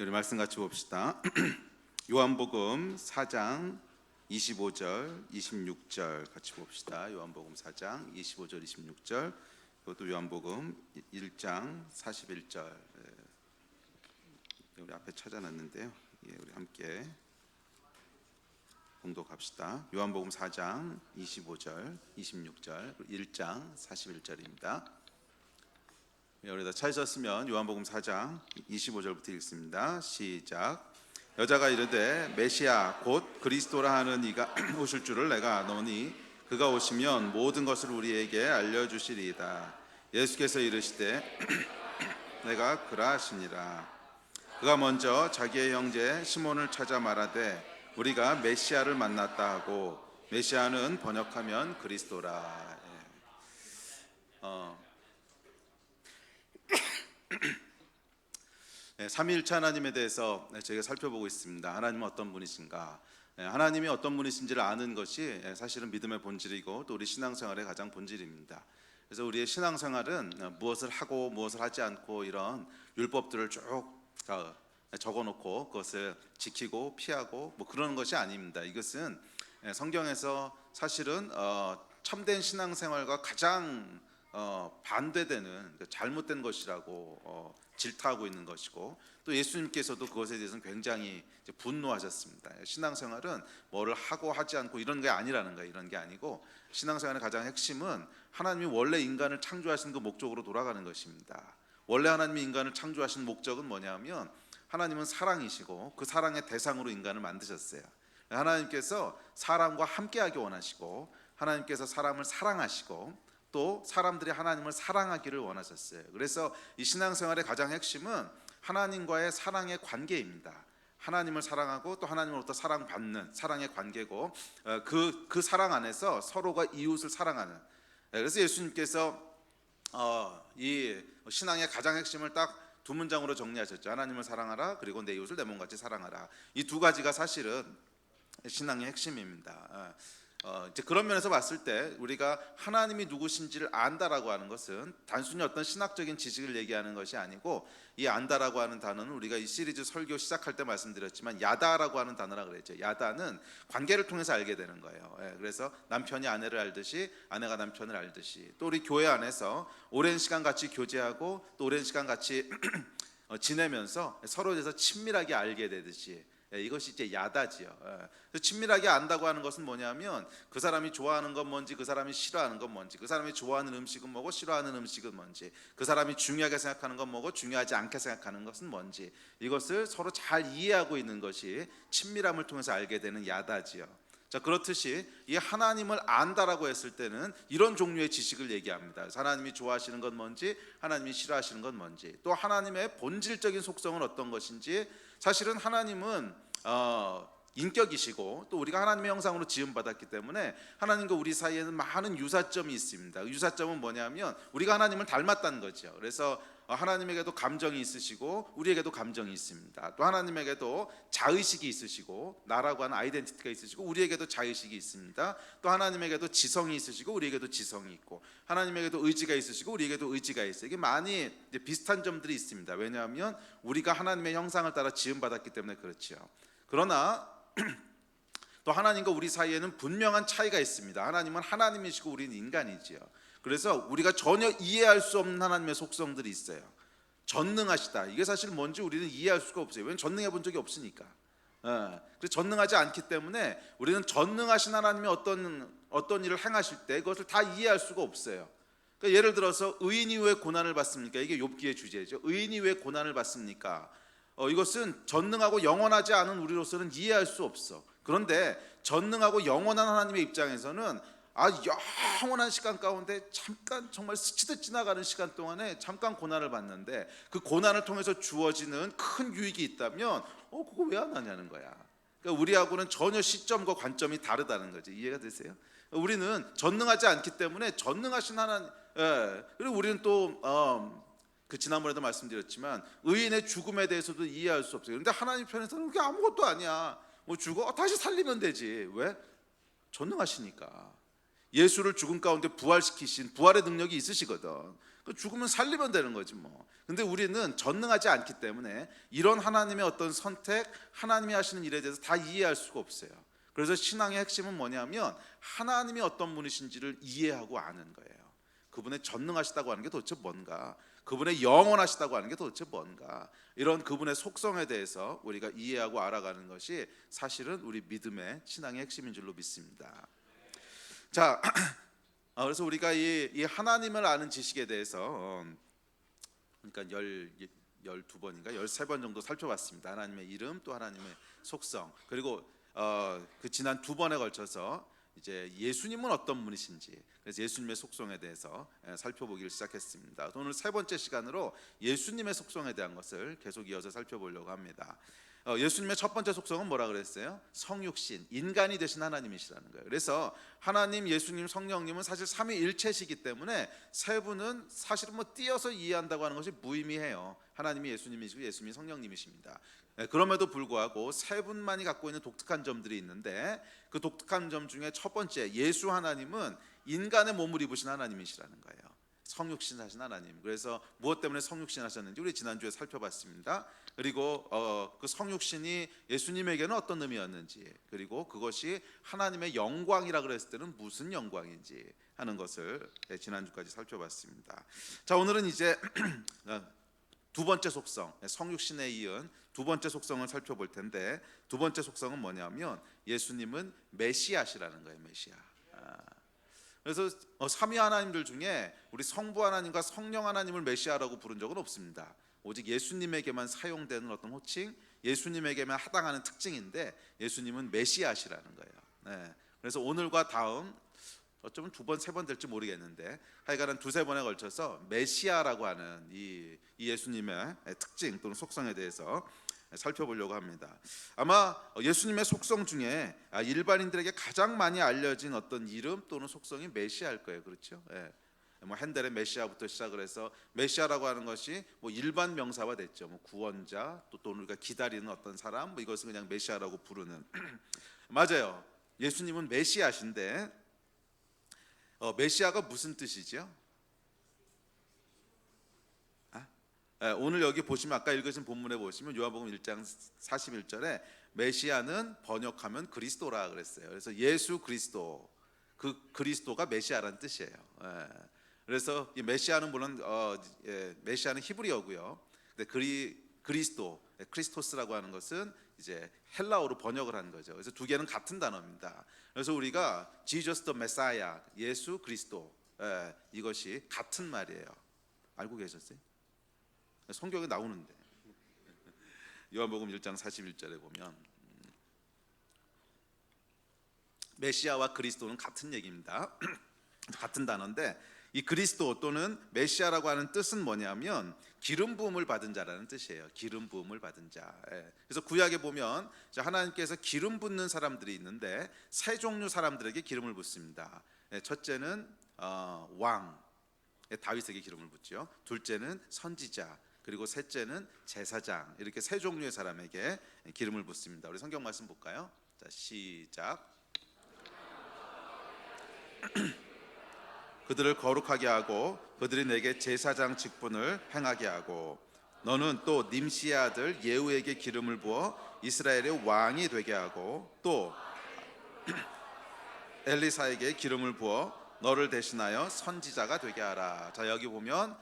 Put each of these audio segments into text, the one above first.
우리 말씀 같이 봅시다. 요한복음 4장 25절, 26절 같이 봅시다. 요한복음 4장 25절, 26절. 이것도 요한복음 1장 41절. 우리 앞에 찾아놨는데요. 우리 함께 공독합시다. 요한복음 4장 25절, 26절, 1장 41절입니다. 우리 다 찾으셨으면 요한복음 4장 25절부터 읽습니다. 시작. 여자가 이르되 메시아 곧 그리스도라 하는 이가 오실 줄을 내가 아노니 그가 오시면 모든 것을 우리에게 알려주시리이다. 예수께서 이르시되 내가 그라 하시니라. 그가 먼저 자기의 형제 시몬을 찾아 말하되 우리가 메시아를 만났다 하고, 메시아는 번역하면 그리스도라. 삼위일체 하나님에 대해서 저희가 살펴보고 있습니다. 하나님은 어떤 분이신가? 하나님이 어떤 분이신지를 아는 것이 사실은 믿음의 본질이고 또 우리 신앙생활의 가장 본질입니다. 그래서 우리의 신앙생활은 무엇을 하고 무엇을 하지 않고 이런 율법들을 쭉 적어놓고 그것을 지키고 피하고 뭐 그러는 것이 아닙니다. 이것은 성경에서 사실은 참된 신앙생활과 가장 반대되는 잘못된 것이라고 질타하고 있는 것이고, 또 예수님께서도 그것에 대해서는 굉장히 분노하셨습니다. 신앙생활은 뭐를 하고 하지 않고 이런 게 아니라는 거예요. 이런 게 아니고 신앙생활의 가장 핵심은 하나님이 원래 인간을 창조하신 그 목적으로 돌아가는 것입니다. 원래 하나님이 인간을 창조하신 목적은 뭐냐면 하나님은 사랑이시고 그 사랑의 대상으로 인간을 만드셨어요. 하나님께서 사람과 함께하기 원하시고 하나님께서 사람을 사랑하시고 또 사람들이 하나님을 사랑하기를 원하셨어요. 그래서 이 신앙생활의 가장 핵심은 하나님과의 사랑의 관계입니다. 하나님을 사랑하고 또 하나님으로부터 사랑받는 사랑의 관계고, 그 사랑 안에서 서로가 이웃을 사랑하는. 그래서 예수님께서 이 신앙의 가장 핵심을 딱 두 문장으로 정리하셨죠. 하나님을 사랑하라, 그리고 내 이웃을 내 몸같이 사랑하라. 이 두 가지가 사실은 신앙의 핵심입니다. 이제 그런 면에서 봤을 때 우리가 하나님이 누구신지를 안다라고 하는 것은 단순히 어떤 신학적인 지식을 얘기하는 것이 아니고, 이 안다라고 하는 단어는 우리가 이 시리즈 설교 시작할 때 말씀드렸지만 야다라고 하는 단어라 그랬죠. 야다는 관계를 통해서 알게 되는 거예요. 그래서 남편이 아내를 알듯이 아내가 남편을 알듯이, 또 우리 교회 안에서 오랜 시간 같이 교제하고 또 오랜 시간 같이 지내면서 서로에 대해서 친밀하게 알게 되듯이, 이것이 이제 야다지요. 친밀하게 안다고 하는 것은 뭐냐면 그 사람이 좋아하는 건 뭔지, 그 사람이 싫어하는 건 뭔지, 그 사람이 좋아하는 음식은 뭐고 싫어하는 음식은 뭔지, 그 사람이 중요하게 생각하는 건 뭐고 중요하지 않게 생각하는 것은 뭔지, 이것을 서로 잘 이해하고 있는 것이 친밀함을 통해서 알게 되는 야다지요. 자, 그렇듯이 이 하나님을 안다라고 했을 때는 이런 종류의 지식을 얘기합니다. 그래서 하나님이 좋아하시는 건 뭔지, 하나님이 싫어하시는 건 뭔지, 또 하나님의 본질적인 속성은 어떤 것인지. 사실은 하나님은 인격이시고 또 우리가 하나님의 형상으로 지음받았기 때문에 하나님과 우리 사이에는 많은 유사점이 있습니다. 유사점은 뭐냐면 우리가 하나님을 닮았다는 거죠. 그래서 하나님에게도 감정이 있으시고 우리에게도 감정이 있습니다. 또 하나님에게도 자의식이 있으시고 나라고 하는 아이덴티티가 있으시고 우리에게도 자의식이 있습니다. 또 하나님에게도 지성이 있으시고 우리에게도 지성이 있고, 하나님에게도 의지가 있으시고 우리에게도 의지가 있어요. 이게 많이 비슷한 점들이 있습니다. 왜냐하면 우리가 하나님의 형상을 따라 지음받았기 때문에 그렇죠. 그러나 또 하나님과 우리 사이에는 분명한 차이가 있습니다. 하나님은 하나님이시고 우리는 인간이지요. 그래서 우리가 전혀 이해할 수 없는 하나님의 속성들이 있어요. 전능하시다, 이게 사실 뭔지 우리는 이해할 수가 없어요. 왜냐하면 전능해 본 적이 없으니까. 그래서 전능하지 않기 때문에 우리는 전능하신 하나님이 어떤 일을 행하실 때 그것을 다 이해할 수가 없어요. 그러니까 예를 들어서 의인이 왜 고난을 받습니까? 이게 욥기의 주제죠. 의인이 왜 고난을 받습니까? 이것은 전능하고 영원하지 않은 우리로서는 이해할 수 없어. 그런데 전능하고 영원한 하나님의 입장에서는 영원한 시간 가운데 잠깐 정말 스치듯 지나가는 시간 동안에 잠깐 고난을 받는데 그 고난을 통해서 주어지는 큰 유익이 있다면 그거 왜 안 하냐는 거야. 그러니까 우리하고는 전혀 시점과 관점이 다르다는 거지. 이해가 되세요? 우리는 전능하지 않기 때문에 전능하신 하나님, 그리고 우리는 또 지난번에도 말씀드렸지만 의인의 죽음에 대해서도 이해할 수 없어요. 그런데 하나님 편에서는 그게 아무것도 아니야. 뭐 죽어? 다시 살리면 되지. 왜? 전능하시니까. 예수를 죽음 가운데 부활시키신 부활의 능력이 있으시거든. 죽으면 살리면 되는 거지 뭐. 근데 우리는 전능하지 않기 때문에 이런 하나님의 어떤 선택, 하나님이 하시는 일에 대해서 다 이해할 수가 없어요. 그래서 신앙의 핵심은 뭐냐면 하나님이 어떤 분이신지를 이해하고 아는 거예요. 그분의 전능하시다고 하는 게 도대체 뭔가, 그분의 영원하시다고 하는 게 도대체 뭔가, 이런 그분의 속성에 대해서 우리가 이해하고 알아가는 것이 사실은 우리 믿음의 신앙의 핵심인 줄로 믿습니다. 자, 그래서 우리가 이 하나님을 아는 지식에 대해서 그러니까 12번인가 13번 정도 살펴봤습니다. 하나님의 이름, 또 하나님의 속성, 그리고 그 지난 2번에 걸쳐서 이제 예수님은 어떤 분이신지, 그래서 예수님의 속성에 대해서 살펴보기를 시작했습니다. 오늘 세 번째 시간으로 예수님의 속성에 대한 것을 계속 이어서 살펴보려고 합니다. 예수님의 첫 번째 속성은 뭐라 그랬어요? 성육신, 인간이 되신 하나님이시라는 거예요. 그래서 하나님, 예수님, 성령님은 사실 삼위일체시기 때문에 세 분은 사실은 뭐 띄어서 이해한다고 하는 것이 무의미해요. 하나님이 예수님이시고 예수님이 성령님이십니다. 그럼에도 불구하고 세 분만이 갖고 있는 독특한 점들이 있는데, 그 독특한 점 중에 첫 번째, 예수 하나님은 인간의 몸을 입으신 하나님이시라는 거예요. 성육신 하신 하나님. 그래서 무엇 때문에 성육신 하셨는지 우리 지난주에 살펴봤습니다. 그리고 그 성육신이 예수님에게는 어떤 의미였는지, 그리고 그것이 하나님의 영광이라 그랬을 때는 무슨 영광인지 하는 것을 지난주까지 살펴봤습니다. 자, 오늘은 이제 두 번째 속성, 성육신에 이은 두 번째 속성을 살펴볼 텐데, 두 번째 속성은 뭐냐면 예수님은 메시아시라는 거예요. 메시아. 그래서 삼위 하나님들 중에 우리 성부 하나님과 성령 하나님을 메시아라고 부른 적은 없습니다. 오직 예수님에게만 사용되는 어떤 호칭, 예수님에게만 해당하는 특징인데 예수님은 메시아시라는 거예요. 네. 그래서 오늘과 다음 어쩌면 2번, 3번 될지 모르겠는데 하여간은 2-3번에 걸쳐서 메시아라고 하는 이 예수님의 특징 또는 속성에 대해서 살펴보려고 합니다. 아마 예수님의 속성 중에 일반인들에게 가장 많이 알려진 어떤 이름 또는 속성이 메시아일 거예요. 그렇죠? 예. 뭐 핸델의 메시아부터 시작을 해서 메시아라고 하는 것이 뭐 일반 명사화 됐죠. 뭐 구원자, 또는 우리가 기다리는 어떤 사람, 뭐 이것은 그냥 메시아라고 부르는 맞아요. 예수님은 메시아신데 메시아가 무슨 뜻이죠? 오늘 여기 보시면 아까 읽으신 본문에 보시면 요한복음 1장 41절에 메시아는 번역하면 그리스도라 그랬어요. 그래서 예수 그리스도, 그 그리스도가 메시아라는 뜻이에요. 그래서 이 메시아는 물론 메시아는 히브리어고요. 근데 그리스도, 크리스토스라고 하는 것은 이제 헬라어로 번역을 한 거죠. 그래서 두 개는 같은 단어입니다. 그래서 우리가 Jesus the Messiah, 예수 그리스도, 이것이 같은 말이에요. 알고 계셨어요? 성경에 나오는데 요한복음 1장 41절에 보면 메시아와 그리스도는 같은 얘기입니다. 같은 단어인데 이 그리스도 또는 메시아라고 하는 뜻은 뭐냐면 기름 부음을 받은 자라는 뜻이에요. 기름 부음을 받은 자. 그래서 구약에 보면 하나님께서 기름 붓는 사람들이 있는데 세 종류 사람들에게 기름을 붓습니다. 첫째는 왕, 다윗에게 기름을 붓죠. 둘째는 선지자, 그리고 셋째는 제사장. 이렇게 세 종류의 사람에게 기름을 붓습니다. 우리 성경 말씀 볼까요? 자, 시작. 그들을 거룩하게 하고 그들이 내게 제사장 직분을 행하게 하고 너는 또 님시의 아들 예후에게 기름을 부어 이스라엘의 왕이 되게 하고 또 엘리사에게 기름을 부어 너를 대신하여 선지자가 되게 하라. 자, 여기 보면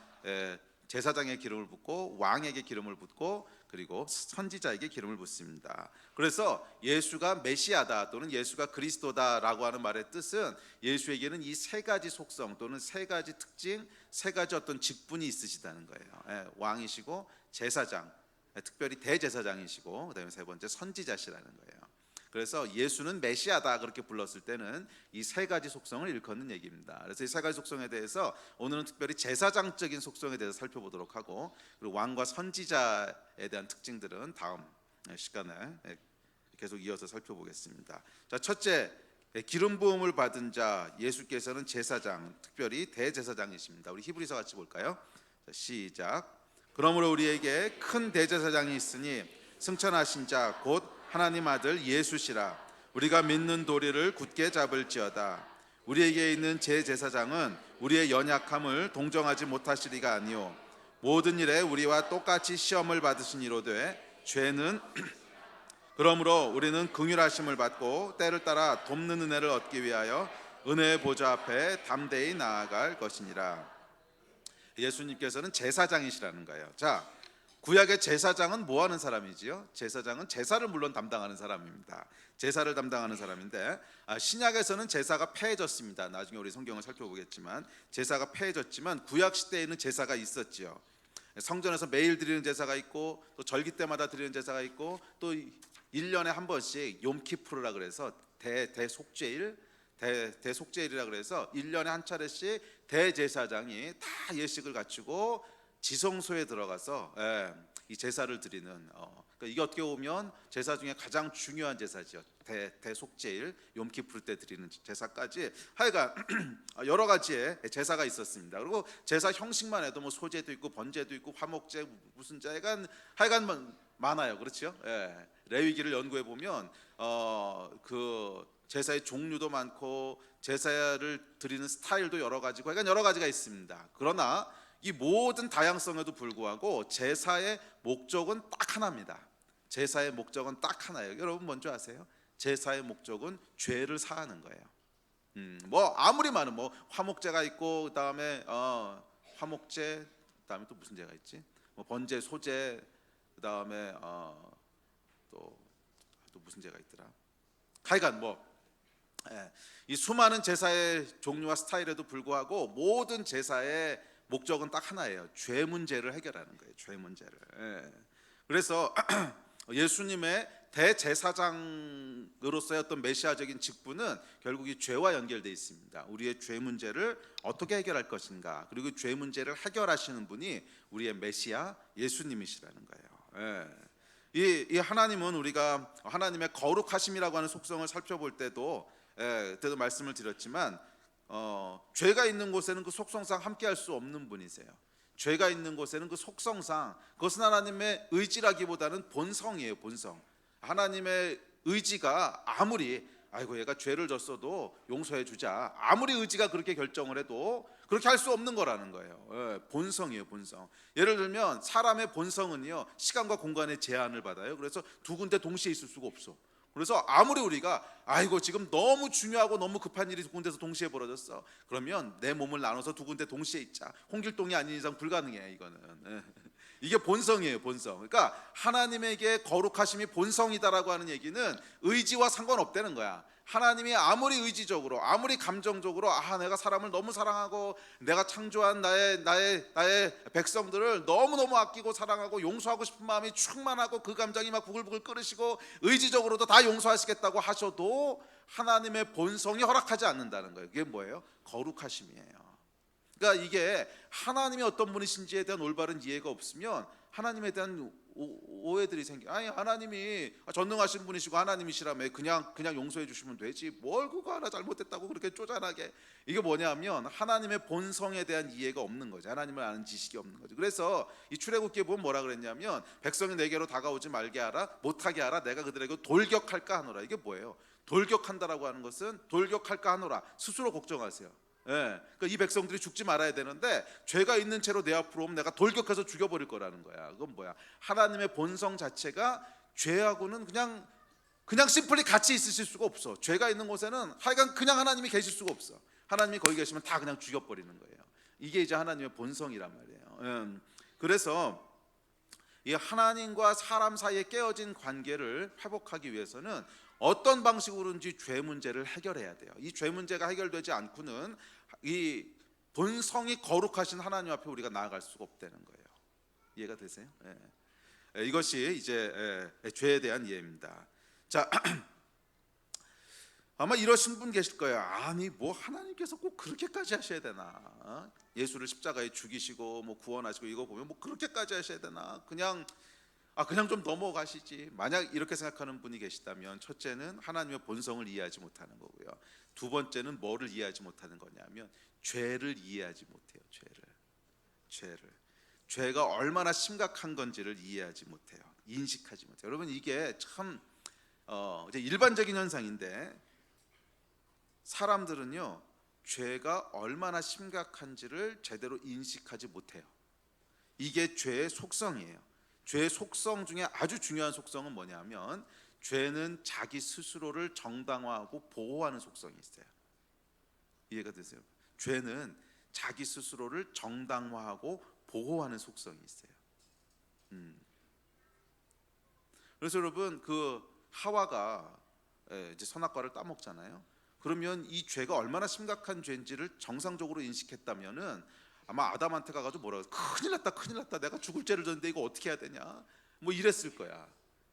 제사장의 기름을 붓고 왕에게 기름을 붓고 그리고 선지자에게 기름을 붓습니다. 그래서 예수가 메시아다 또는 예수가 그리스도다라고 하는 말의 뜻은 예수에게는 이 세 가지 속성 또는 세 가지 특징, 세 가지 어떤 직분이 있으시다는 거예요. 왕이시고 제사장, 특별히 대제사장이시고 그다음에 세 번째 선지자시라는 거예요. 그래서 예수는 메시아다 그렇게 불렀을 때는 이 세 가지 속성을 일컫는 얘기입니다. 그래서 이 세 가지 속성에 대해서 오늘은 특별히 제사장적인 속성에 대해서 살펴보도록 하고, 그리고 왕과 선지자에 대한 특징들은 다음 시간에 계속 이어서 살펴보겠습니다. 자, 첫째, 기름 부음을 받은 자, 예수께서는 제사장, 특별히 대제사장이십니다. 우리 히브리서 같이 볼까요? 자, 시작. 그러므로 우리에게 큰 대제사장이 있으니 승천하신 자 곧 하나님 아들 예수시라. 우리가 믿는 도리를 굳게 잡을지어다. 우리에게 있는 제제사장은 우리의 연약함을 동정하지 못하시리가 아니요 모든 일에 우리와 똑같이 시험을 받으시니로되 죄는 그러므로 우리는 긍휼하심을 받고 때를 따라 돕는 은혜를 얻기 위하여 은혜의 보좌 앞에 담대히 나아갈 것이니라. 예수님께서는 제사장이시라는 거예요. 자, 구약의 제사장은 뭐 하는 사람이지요? 제사장은 제사를 물론 담당하는 사람입니다. 제사를 담당하는 사람인데 신약에서는 제사가 폐해졌습니다. 나중에 우리 성경을 살펴보겠지만 제사가 폐해졌지만 구약 시대에는 제사가 있었지요. 성전에서 매일 드리는 제사가 있고 또 절기 때마다 드리는 제사가 있고 또 1년에 한 번씩 욤키푸르라 그래서 대속죄일이라 그래서 1년에 한 차례씩 대제사장이 다 예식을 갖추고 지성소에 들어가서 이 제사를 드리는 그러니까 이게 어떻게 보면 제사 중에 가장 중요한 제사죠. 대속죄일 욤키푸르 때 드리는 제사까지 하여간 여러 가지의 제사가 있었습니다. 그리고 제사 형식만 해도 뭐 소제도 있고 번제도 있고 화목제 무슨 제 하여간 많아요. 그렇죠? 레위기를 연구해 보면 그 제사의 종류도 많고 제사를 드리는 스타일도 여러 가지고 하여간 여러 가지가 있습니다. 그러나 이 모든 다양성에도 불구하고 제사의 목적은 딱 하나입니다. 제사의 목적은 딱 하나예요. 여러분 뭔지 아세요? 제사의 목적은 죄를 사하는 거예요. 뭐 아무리 많은 뭐 화목제가 있고 그다음에 화목제 그다음에 또 무슨 제가 있지? 뭐 번제, 소제 그다음에 또 무슨 제가 있더라. 하여간 이 수많은 제사의 종류와 스타일에도 불구하고 모든 제사의 목적은 딱 하나예요. 죄 문제를 해결하는 거예요. 죄 문제를. 그래서 예수님의 대제사장으로서의 어떤 메시아적인 직분은 결국 이 죄와 연결되어 있습니다. 우리의 죄 문제를 어떻게 해결할 것인가, 그리고 죄 문제를 해결하시는 분이 우리의 메시아 예수님이시라는 거예요. 이 하나님은 우리가 하나님의 거룩하심이라고 하는 속성을 살펴볼 때도 그때도 말씀을 드렸지만 죄가 있는 곳에는 그 속성상 함께할 수 없는 분이세요. 죄가 있는 곳에는 그 속성상 그것은 하나님의 의지라기보다는 본성이에요. 본성. 하나님의 의지가 아무리 아이고 얘가 죄를 졌어도 용서해 주자 아무리 의지가 그렇게 결정을 해도 그렇게 할 수 없는 거라는 거예요. 본성이에요. 본성. 예를 들면 사람의 본성은요 시간과 공간의 제한을 받아요. 그래서 두 군데 동시에 있을 수가 없어. 그래서 아무리 우리가 아이고 지금 너무 중요하고 너무 급한 일이 두 군데서 동시에 벌어졌어, 그러면 내 몸을 나눠서 두 군데 동시에 있자. 홍길동이 아닌 이상 불가능해. 이거는 이게 본성이에요. 본성. 그러니까 하나님에게 거룩하심이 본성이다라고 하는 얘기는 의지와 상관없다는 거야. 하나님이 아무리 의지적으로 아무리 감정적으로 내가 사람을 너무 사랑하고 내가 창조한 나의 백성들을 너무너무 아끼고 사랑하고 용서하고 싶은 마음이 충만하고 그 감정이 막 부글부글 끓으시고 의지적으로도 다 용서하시겠다고 하셔도 하나님의 본성이 허락하지 않는다는 거예요. 그게 뭐예요? 거룩하심이에요. 그러니까 이게 하나님이 어떤 분이신지에 대한 올바른 이해가 없으면 하나님에 대한 오해들이 생겨. 아니 하나님이 전능하신 분이시고 하나님이시라며 그냥 용서해 주시면 되지 뭘 그거 하나 잘못했다고 그렇게 쪼잔하게. 이게 뭐냐면 하나님의 본성에 대한 이해가 없는 거죠. 하나님을 아는 지식이 없는 거죠. 그래서 이 출애굽기에 보면 뭐라 그랬냐면 백성이 내게로 다가오지 말게 하라, 못하게 하라, 내가 그들에게 돌격할까 하노라. 이게 뭐예요? 돌격한다라고 하는 것은 돌격할까 하노라, 스스로 걱정하세요. 그러니까 이 백성들이 죽지 말아야 되는데 죄가 있는 채로 내 앞으로 오면 내가 돌격해서 죽여버릴 거라는 거야. 그건 뭐야? 하나님의 본성 자체가 죄하고는 그냥 심플리 같이 있으실 수가 없어. 죄가 있는 곳에는 하여간 그냥 하나님이 계실 수가 없어. 하나님이 거기 계시면 다 그냥 죽여버리는 거예요. 이게 이제 하나님의 본성이란 말이에요. 그래서 이 하나님과 사람 사이에 깨어진 관계를 회복하기 위해서는 어떤 방식으로든지 죄 문제를 해결해야 돼요. 이 죄 문제가 해결되지 않고는 이 본성이 거룩하신 하나님 앞에 우리가 나아갈 수가 없다는 거예요. 이해가 되세요? 이것이 이제 죄에 대한 이해입니다. 자, 아마 이러신 분 계실 거예요. 아니 뭐 하나님께서 꼭 그렇게까지 하셔야 되나? 예수를 십자가에 죽이시고 뭐 구원하시고 이거 보면 뭐 그렇게까지 하셔야 되나? 그냥 좀 넘어가시지. 만약 이렇게 생각하는 분이 계시다면 첫째는 하나님의 본성을 이해하지 못하는 거고요. 두 번째는 뭐를 이해하지 못하는 거냐면 죄를 이해하지 못해요. 죄가 얼마나 심각한 건지를 이해하지 못해요. 인식하지 못해요. 여러분 이게 참 이제 일반적인 현상인데 사람들은요 죄가 얼마나 심각한지를 제대로 인식하지 못해요. 이게 죄의 속성이에요. 죄의 속성 중에 아주 중요한 속성은 뭐냐면 죄는 자기 스스로를 정당화하고 보호하는 속성이 있어요. 이해가 되세요? 죄는 자기 스스로를 정당화하고 보호하는 속성이 있어요. 그래서 여러분 그 하와가 이제 선악과를 따먹잖아요. 그러면 이 죄가 얼마나 심각한 죄인지를 정상적으로 인식했다면은 아마 아담한테 가가지고 뭐라고 큰일 났다 큰일 났다 내가 죽을 죄를 졌는데 이거 어떻게 해야 되냐 뭐 이랬을 거야.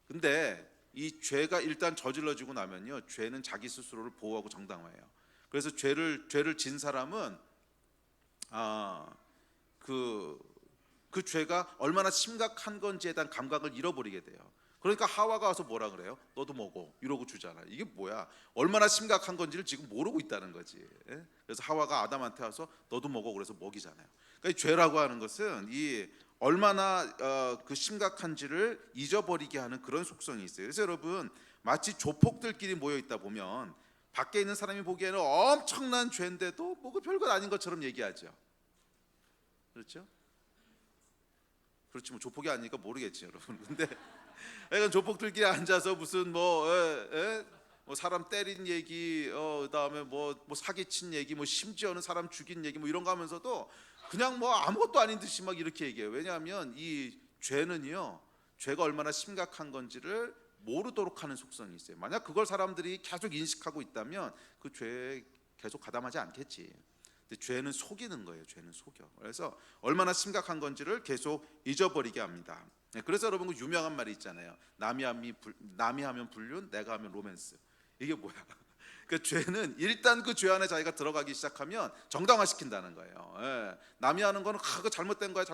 근데 이 죄가 일단 저질러지고 나면요 죄는 자기 스스로를 보호하고 정당화해요. 그래서 죄를 진 사람은 그 죄가 얼마나 심각한 건지에 대한 감각을 잃어버리게 돼요. 그러니까 하와가 와서 뭐라 그래요? 너도 먹어 이러고 주잖아. 이게 뭐야? 얼마나 심각한 건지를 지금 모르고 있다는 거지. 그래서 하와가 아담한테 와서 너도 먹어 그래서 먹이잖아요. 그러니까 이 죄라고 하는 것은 이 얼마나 그 심각한지를 잊어버리게 하는 그런 속성이 있어요. 그래서 여러분 마치 조폭들끼리 모여 있다 보면 밖에 있는 사람이 보기에는 엄청난 죄인데도 뭐 그 별것 아닌 것처럼 얘기하죠. 그렇죠? 그렇지 뭐 조폭이 아니니까 모르겠지 여러분. 근데 그러니까 조폭들끼리 앉아서 무슨 뭐 사람 때린 얘기, 그다음에 뭐 사기친 얘기, 뭐 심지어는 사람 죽인 얘기, 뭐 이런 거 하면서도 그냥 뭐 아무것도 아닌 듯이 막 이렇게 얘기해요. 왜냐하면 이 죄는요, 죄가 얼마나 심각한 건지를 모르도록 하는 속성이 있어요. 만약 그걸 사람들이 계속 인식하고 있다면 그 죄에 계속 가담하지 않겠지. 근데 죄는 속이는 거예요. 죄는 속여. 그래서 얼마나 심각한 건지를 계속 잊어버리게 합니다. 그래서 여러분 그 유명한 말이 있잖아요. 남이 하면 불륜, 내가 하면 로맨스. 이게 뭐야? 그 죄는 일단 그 죄 안에 자기가 들어가기 시작하면 정당화시킨다는 거예요. 남이 하는 거는 그거 잘못된 거야,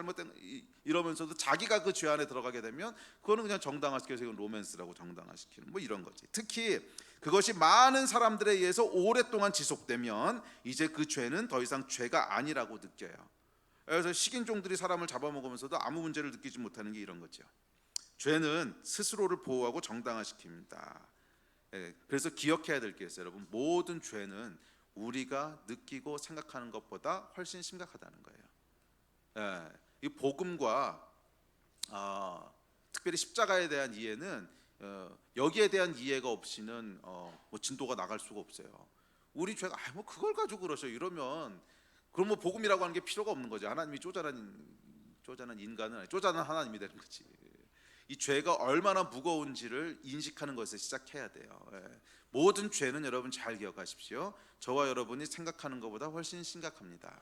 이러면서도 자기가 그 죄 안에 들어가게 되면 그거는 그냥 정당화시켜서 이건 로맨스라고 정당화시키는 뭐 이런 거지. 특히 그것이 많은 사람들에 의해서 오랫동안 지속되면 이제 그 죄는 더 이상 죄가 아니라고 느껴요. 그래서 식인종들이 사람을 잡아먹으면서도 아무 문제를 느끼지 못하는 게 이런 거죠. 죄는 스스로를 보호하고 정당화시킵니다. 그래서 기억해야 될 게 있어요. 여러분 모든 죄는 우리가 느끼고 생각하는 것보다 훨씬 심각하다는 거예요. 이 복음과 특별히 십자가에 대한 이해는 여기에 대한 이해가 없이는 뭐 진도가 나갈 수가 없어요. 우리 죄가 뭐 그걸 가지고 그러셔 이러면 그럼 뭐 복음이라고 하는 게 필요가 없는 거죠. 하나님이 쪼잔한 인간은 쪼잔한 하나님이 되는 거지. 이 죄가 얼마나 무거운지를 인식하는 것에서 시작해야 돼요. 모든 죄는 여러분 잘 기억하십시오. 저와 여러분이 생각하는 것보다 훨씬 심각합니다.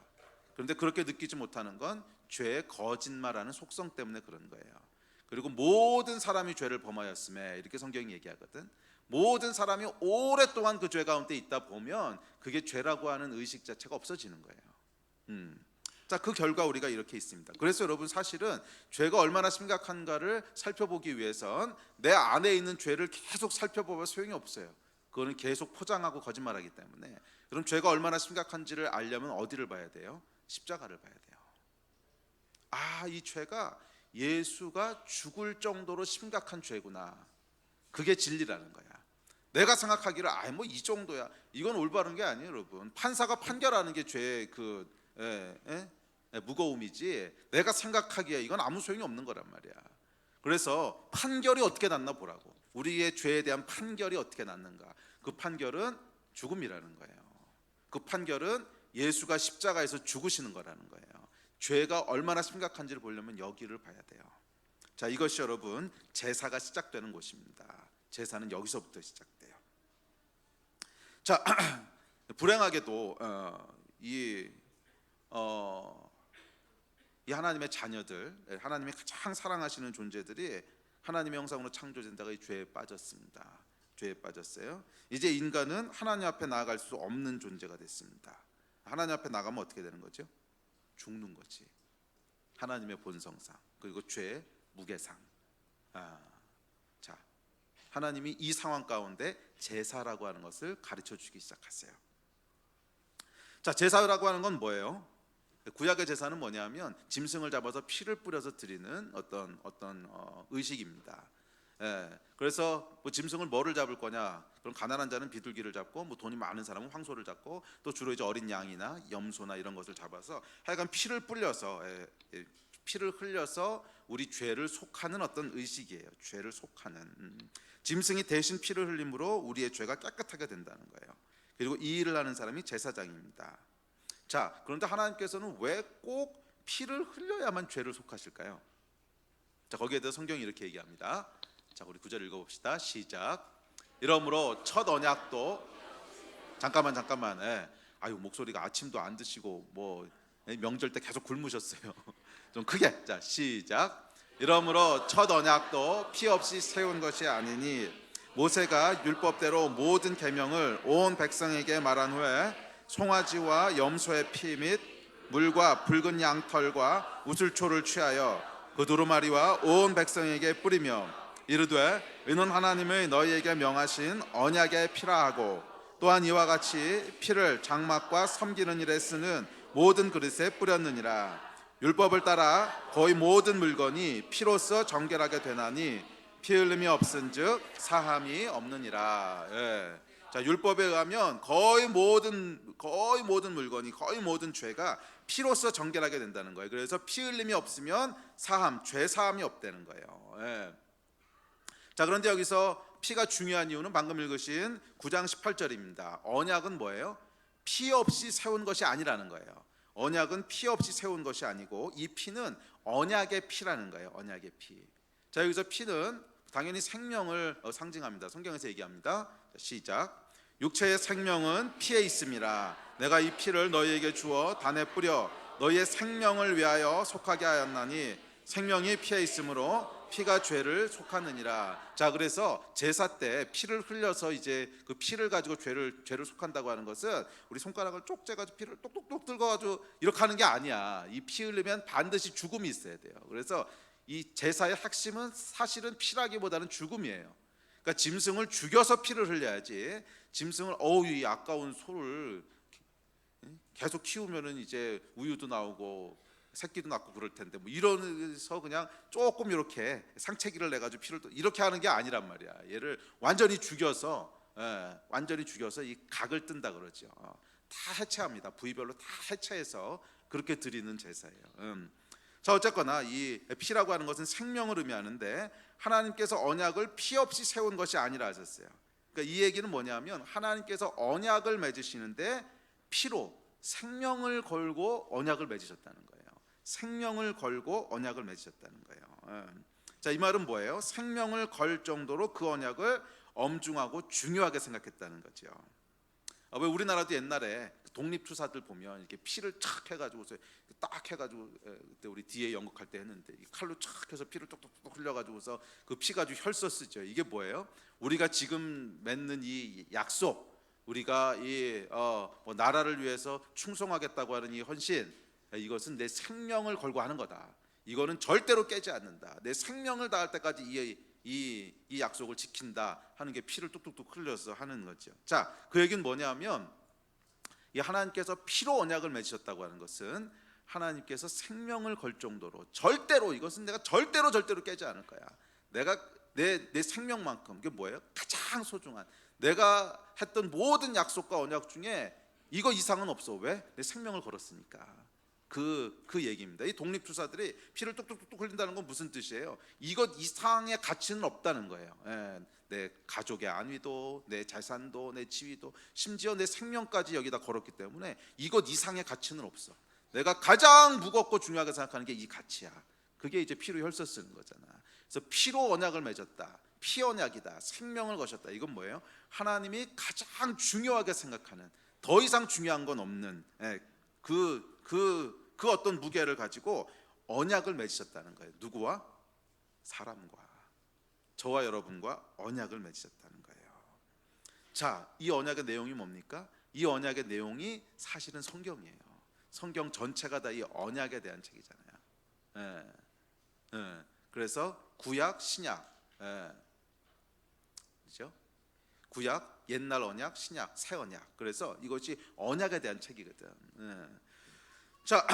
그런데 그렇게 느끼지 못하는 건 죄의 거짓말하는 속성 때문에 그런 거예요. 그리고 모든 사람이 죄를 범하였음에 이렇게 성경이 얘기하거든. 모든 사람이 오랫동안 그 죄 가운데 있다 보면 그게 죄라고 하는 의식 자체가 없어지는 거예요. 자, 그 결과 우리가 이렇게 있습니다. 그래서 여러분 사실은 죄가 얼마나 심각한가를 살펴보기 위해선 내 안에 있는 죄를 계속 살펴보면 소용이 없어요. 그거는 계속 포장하고 거짓말하기 때문에. 그럼 죄가 얼마나 심각한지를 알려면 어디를 봐야 돼요? 십자가를 봐야 돼요. 이 죄가 예수가 죽을 정도로 심각한 죄구나. 그게 진리라는 거야. 내가 생각하기를 뭐 이 정도야. 이건 올바른 게 아니에요, 여러분. 판사가 판결하는 게 죄의 무거움이지 내가 생각하기에 이건 아무 소용이 없는 거란 말이야. 그래서 판결이 어떻게 났나 보라고. 우리의 죄에 대한 판결이 어떻게 났는가. 그 판결은 죽음이라는 거예요. 그 판결은 예수가 십자가에서 죽으시는 거라는 거예요. 죄가 얼마나 심각한지를 보려면 여기를 봐야 돼요. 자, 이것이 여러분 제사가 시작되는 곳입니다. 제사는 여기서부터 시작돼요. 자, 불행하게도 이 하나님의 자녀들, 하나님이 가장 사랑하시는 존재들이 하나님의 형상으로 창조된다가 이 죄에 빠졌습니다. 죄에 빠졌어요. 이제 인간은 하나님 앞에 나아갈 수 없는 존재가 됐습니다. 하나님 앞에 나가면 어떻게 되는 거죠? 죽는 거지. 하나님의 본성상 그리고 죄의 무게상. 자, 하나님이 이 상황 가운데 제사라고 하는 것을 가르쳐 주기 시작했어요. 자, 제사라고 하는 건 뭐예요? 구약의 제사는 뭐냐면 짐승을 잡아서 피를 뿌려서 드리는 어떤 의식입니다. 그래서 뭐 짐승을 뭐를 잡을 거냐? 그럼 가난한 자는 비둘기를 잡고, 뭐 돈이 많은 사람은 황소를 잡고, 또 주로 이제 어린 양이나 염소나 이런 것을 잡아서 하여간 피를 뿌려서 피를 흘려서 우리 죄를 속하는 어떤 의식이에요. 죄를 속하는. 짐승이 대신 피를 흘림으로 우리의 죄가 깨끗하게 된다는 거예요. 그리고 이 일을 하는 사람이 제사장입니다. 자, 그런데 하나님께서는 왜 꼭 피를 흘려야만 죄를 속하실까요? 자, 거기에 대해서 성경이 이렇게 얘기합니다. 자, 우리 9절 읽어봅시다. 시작. 이러므로 첫 언약도 잠깐만. 아유, 목소리가 아침도 안 드시고 뭐 명절 때 계속 굶으셨어요. 좀 크게. 자, 시작. 이러므로 첫 언약도 피 없이 세운 것이 아니니 모세가 율법대로 모든 계명을 온 백성에게 말한 후에 송아지와 염소의 피 및 물과 붉은 양털과 우슬초를 취하여 그 두루마리와 온 백성에게 뿌리며 이르되 이는 하나님의 너희에게 명하신 언약의 피라 하고 또한 이와 같이 피를 장막과 섬기는 일에 쓰는 모든 그릇에 뿌렸느니라. 율법을 따라 거의 모든 물건이 피로써 정결하게 되나니 피 흘림이 없은즉 사함이 없느니라. 예. 자, 율법에 의하면 거의 모든 물건이, 거의 모든 죄가 피로써 정결하게 된다는 거예요. 그래서 피 흘림이 없으면 죄 사함이 없다는 거예요. 예. 자, 그런데 여기서 피가 중요한 이유는 방금 읽으신 9장 18절입니다. 언약은 뭐예요? 피 없이 세운 것이 아니라는 거예요. 언약은 피 없이 세운 것이 아니고 이 피는 언약의 피라는 거예요. 언약의 피. 자, 여기서 피는 당연히 생명을 상징합니다. 성경에서 얘기합니다. 시작. 육체의 생명은 피에 있음이라. 내가 이 피를 너희에게 주어 단에 뿌려 너희의 생명을 위하여 속하게 하였나니 생명이 피에 있으므로 피가 죄를 속하느니라. 자, 그래서 제사 때 피를 흘려서 이제 그 피를 가지고 죄를 속한다고 하는 것은 우리 손가락을 쪽 째가지고 피를 똑똑똑 들어가지고 이렇게 하는 게 아니야. 이 피 흘리면 반드시 죽음이 있어야 돼요. 그래서 이 제사의 핵심은 사실은 피라기보다는 죽음이에요. 그러니까 짐승을 죽여서 피를 흘려야지. 짐승을 이 아까운 소를 계속 키우면은 이제 우유도 나오고 새끼도 낳고 그럴 텐데 뭐 이러면서 그냥 조금 이렇게 상체기를 내 가지고 피를 이렇게 하는 게 아니란 말이야. 얘를 완전히 죽여서 이 각을 뜬다 그러죠. 다 해체합니다. 부위별로 다 해체해서 그렇게 드리는 제사예요. 자, 어쨌거나 이 피라고 하는 것은 생명을 의미하는데 하나님께서 언약을 피 없이 세운 것이 아니라 하셨어요. 그러니까 이 얘기는 뭐냐면 하나님께서 언약을 맺으시는데 피로 생명을 걸고 언약을 맺으셨다는 거예요. 생명을 걸고 언약을 맺으셨다는 거예요. 자, 이 말은 뭐예요? 생명을 걸 정도로 그 언약을 엄중하고 중요하게 생각했다는 거죠. 왜 우리나라도 옛날에 독립투사들 보면 이렇게 피를 착 해가지고 딱 해가지고 그때 우리 뒤에 연극할 때 했는데 칼로 착 해서 피를 똑똑똑 흘려가지고서 그 피 가지고 혈서 쓰죠. 이게 뭐예요? 우리가 지금 맺는 이 약속, 우리가 뭐 나라를 위해서 충성하겠다고 하는 이 헌신, 이것은 내 생명을 걸고 하는 거다. 이거는 절대로 깨지 않는다. 내 생명을 다할 때까지 이 약속을 지킨다 하는 게 피를 뚝뚝뚝 흘려서 하는 거죠. 자, 그 얘기는 뭐냐면 이 하나님께서 피로 언약을 맺으셨다고 하는 것은 하나님께서 생명을 걸 정도로 절대로 이것은 내가 절대로 깨지 않을 거야. 내가 내 생명만큼 이게 뭐예요? 가장 소중한 내가 했던 모든 약속과 언약 중에 이거 이상은 없어. 왜? 내 생명을 걸었으니까. 그 얘기입니다. 이 독립투사들이 피를 뚝뚝뚝 흘린다는 건 무슨 뜻이에요? 이것 이상의 가치는 없다는 거예요. 내 가족의 안위도, 내 재산도, 내 지위도, 심지어 내 생명까지 여기다 걸었기 때문에 이것 이상의 가치는 없어. 내가 가장 무겁고 중요하게 생각하는 게 이 가치야. 그게 이제 피로 혈서 쓰는 거잖아. 그래서 피로 언약을 맺었다. 피 언약이다. 생명을 거셨다. 이건 뭐예요? 하나님이 가장 중요하게 생각하는, 더 이상 중요한 건 없는 그 어떤 무게를 가지고 언약을 맺으셨다는 거예요. 누구와? 사람과, 저와 여러분과 언약을 맺으셨다는 거예요. 자, 이 언약의 내용이 뭡니까? 이 언약의 내용이 사실은 성경이에요. 성경 전체가 다 이 언약에 대한 책이잖아요. 그래서 구약, 신약, 그렇죠? 구약, 옛날 언약, 신약, 새 언약. 그래서 이것이 언약에 대한 책이거든. 자,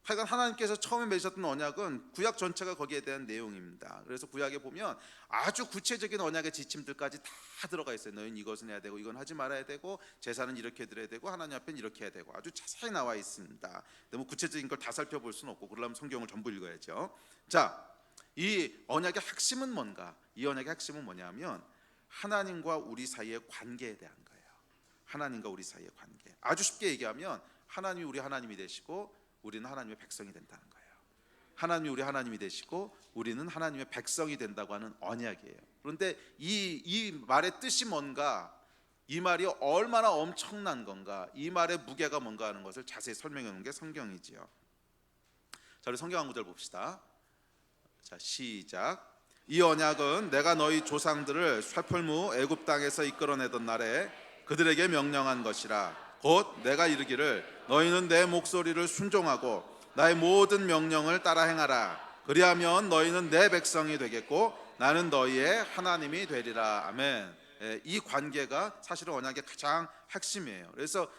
하여간 하나님께서 처음에 맺으셨던 언약은 구약 전체가 거기에 대한 내용입니다. 그래서 구약에 보면 아주 구체적인 언약의 지침들까지 다 들어가 있어요. 너희는 이것은 해야 되고 이건 하지 말아야 되고 제사는 이렇게 드려야 되고 하나님 앞에는 이렇게 해야 되고 아주 자세히 나와 있습니다. 너무 구체적인 걸 다 살펴볼 수는 없고 그러려면 성경을 전부 읽어야죠. 자, 이 언약의 핵심은 뭔가? 이 언약의 핵심은 뭐냐면 하나님과 우리 사이의 관계에 대한 거예요. 하나님과 우리 사이의 관계. 아주 쉽게 얘기하면 하나님이 우리 하나님이 되시고 우리는 하나님의 백성이 된다는 거예요. 하나님이 우리 하나님이 되시고 우리는 하나님의 백성이 된다고 하는 언약이에요. 그런데 이 말의 뜻이 뭔가, 이 말이 얼마나 엄청난 건가, 이 말의 무게가 뭔가 하는 것을 자세히 설명해 놓은 게 성경이지요. 자, 우리 성경 한 구절 봅시다. 자, 시작. 이 언약은 내가 너희 조상들을 쇠풀무 애굽 땅에서 이끌어내던 날에 그들에게 명령한 것이라. 곧 내가 이르기를 너희는 내 목소리를 순종하고 나의 모든 명령을 따라 행하라. 그리하면 너희는 내 백성이 되겠고 나는 너희의 하나님이 되리라. 아멘. 이 관계가 사실은 언약의 가장 핵심이에요. 그래서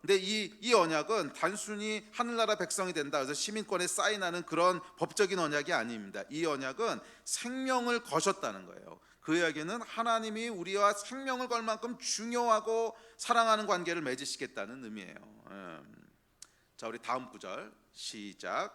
근데 이 언약은 단순히 하늘나라 백성이 된다 그래서 시민권에 사인하는 그런 법적인 언약이 아닙니다. 이 언약은 생명을 거셨다는 거예요. 그 이야기는 하나님이 우리와 생명을 걸 만큼 중요하고 사랑하는 관계를 맺으시겠다는 의미예요. 자, 우리 다음 구절 시작.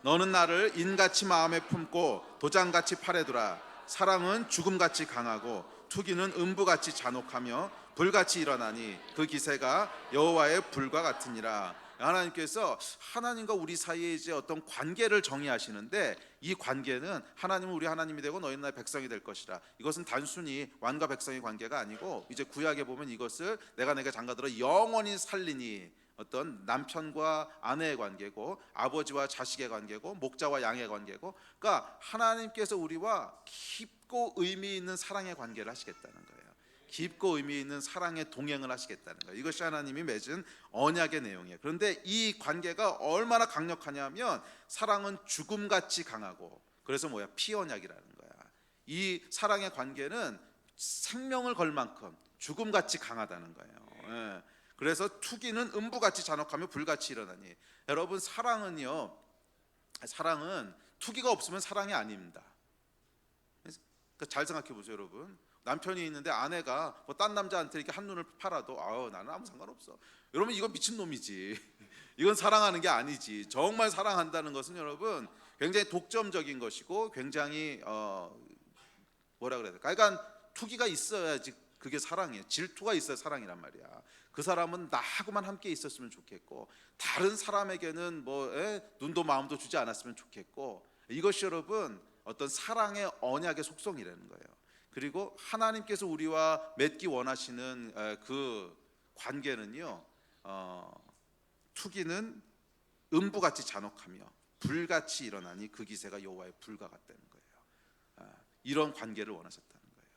너는 나를 인같이 마음에 품고 도장같이 팔에 두라. 사랑은 죽음같이 강하고 투기는 음부같이 잔혹하며 불같이 일어나니 그 기세가 여호와의 불과 같으니라. 하나님께서 하나님과 우리 사이에 이제 어떤 관계를 정의하시는데 이 관계는 하나님은 우리 하나님이 되고 너희는 나의 백성이 될 것이라. 이것은 단순히 왕과 백성의 관계가 아니고 이제 구약에 보면 이것을 내가 내게 장가들어 영원히 살리니 어떤 남편과 아내의 관계고 아버지와 자식의 관계고 목자와 양의 관계고, 그러니까 하나님께서 우리와 깊고 의미 있는 사랑의 관계를 하시겠다는 거예요. 깊고 의미 있는 사랑의 동행을 하시겠다는 거예요. 이것이 하나님이 맺은 언약의 내용이에요. 그런데 이 관계가 얼마나 강력하냐면 사랑은 죽음같이 강하고, 그래서 뭐야? 피언약이라는 거야. 이 사랑의 관계는 생명을 걸 만큼 죽음같이 강하다는 거예요. 그래서 투기는 음부같이 잔혹하며 불같이 일어나니. 여러분, 사랑은 투기가 없으면 사랑이 아닙니다. 그러니까 잘 생각해 보세요, 여러분. 남편이 있는데 아내가 뭐 딴 남자한테 이렇게 한눈을 팔아도 나는 아무 상관없어. 여러분, 이건 미친놈이지. 이건 사랑하는 게 아니지. 정말 사랑한다는 것은 여러분 굉장히 독점적인 것이고 굉장히 뭐라 그래야 될까? 그러니까 투기가 있어야지 그게 사랑이에요. 질투가 있어야 사랑이란 말이야. 그 사람은 나하고만 함께 있었으면 좋겠고 다른 사람에게는 눈도 마음도 주지 않았으면 좋겠고, 이것이 여러분 어떤 사랑의 언약의 속성이라는 거예요. 그리고 하나님께서 우리와 맺기 원하시는 그 관계는요, 투기는 음부같이 잔혹하며 불같이 일어나니 그 기세가 여호와의 불과 같다는 거예요. 이런 관계를 원하셨다는 거예요.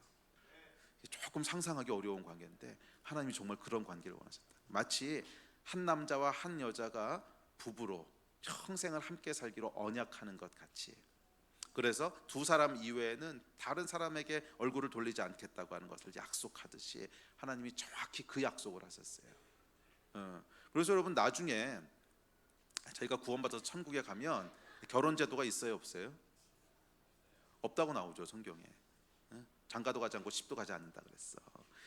조금 상상하기 어려운 관계인데 하나님이 정말 그런 관계를 원하셨다. 마치 한 남자와 한 여자가 부부로 평생을 함께 살기로 언약하는 것 같이, 그래서 두 사람 이외에는 다른 사람에게 얼굴을 돌리지 않겠다고 하는 것을 약속하듯이 하나님이 정확히 그 약속을 하셨어요. 그래서 여러분, 나중에 저희가 구원받아서 천국에 가면 결혼 제도가 있어요, 없어요? 없다고 나오죠, 성경에. 장가도 가지 않고 십도 가지 않는다 그랬어.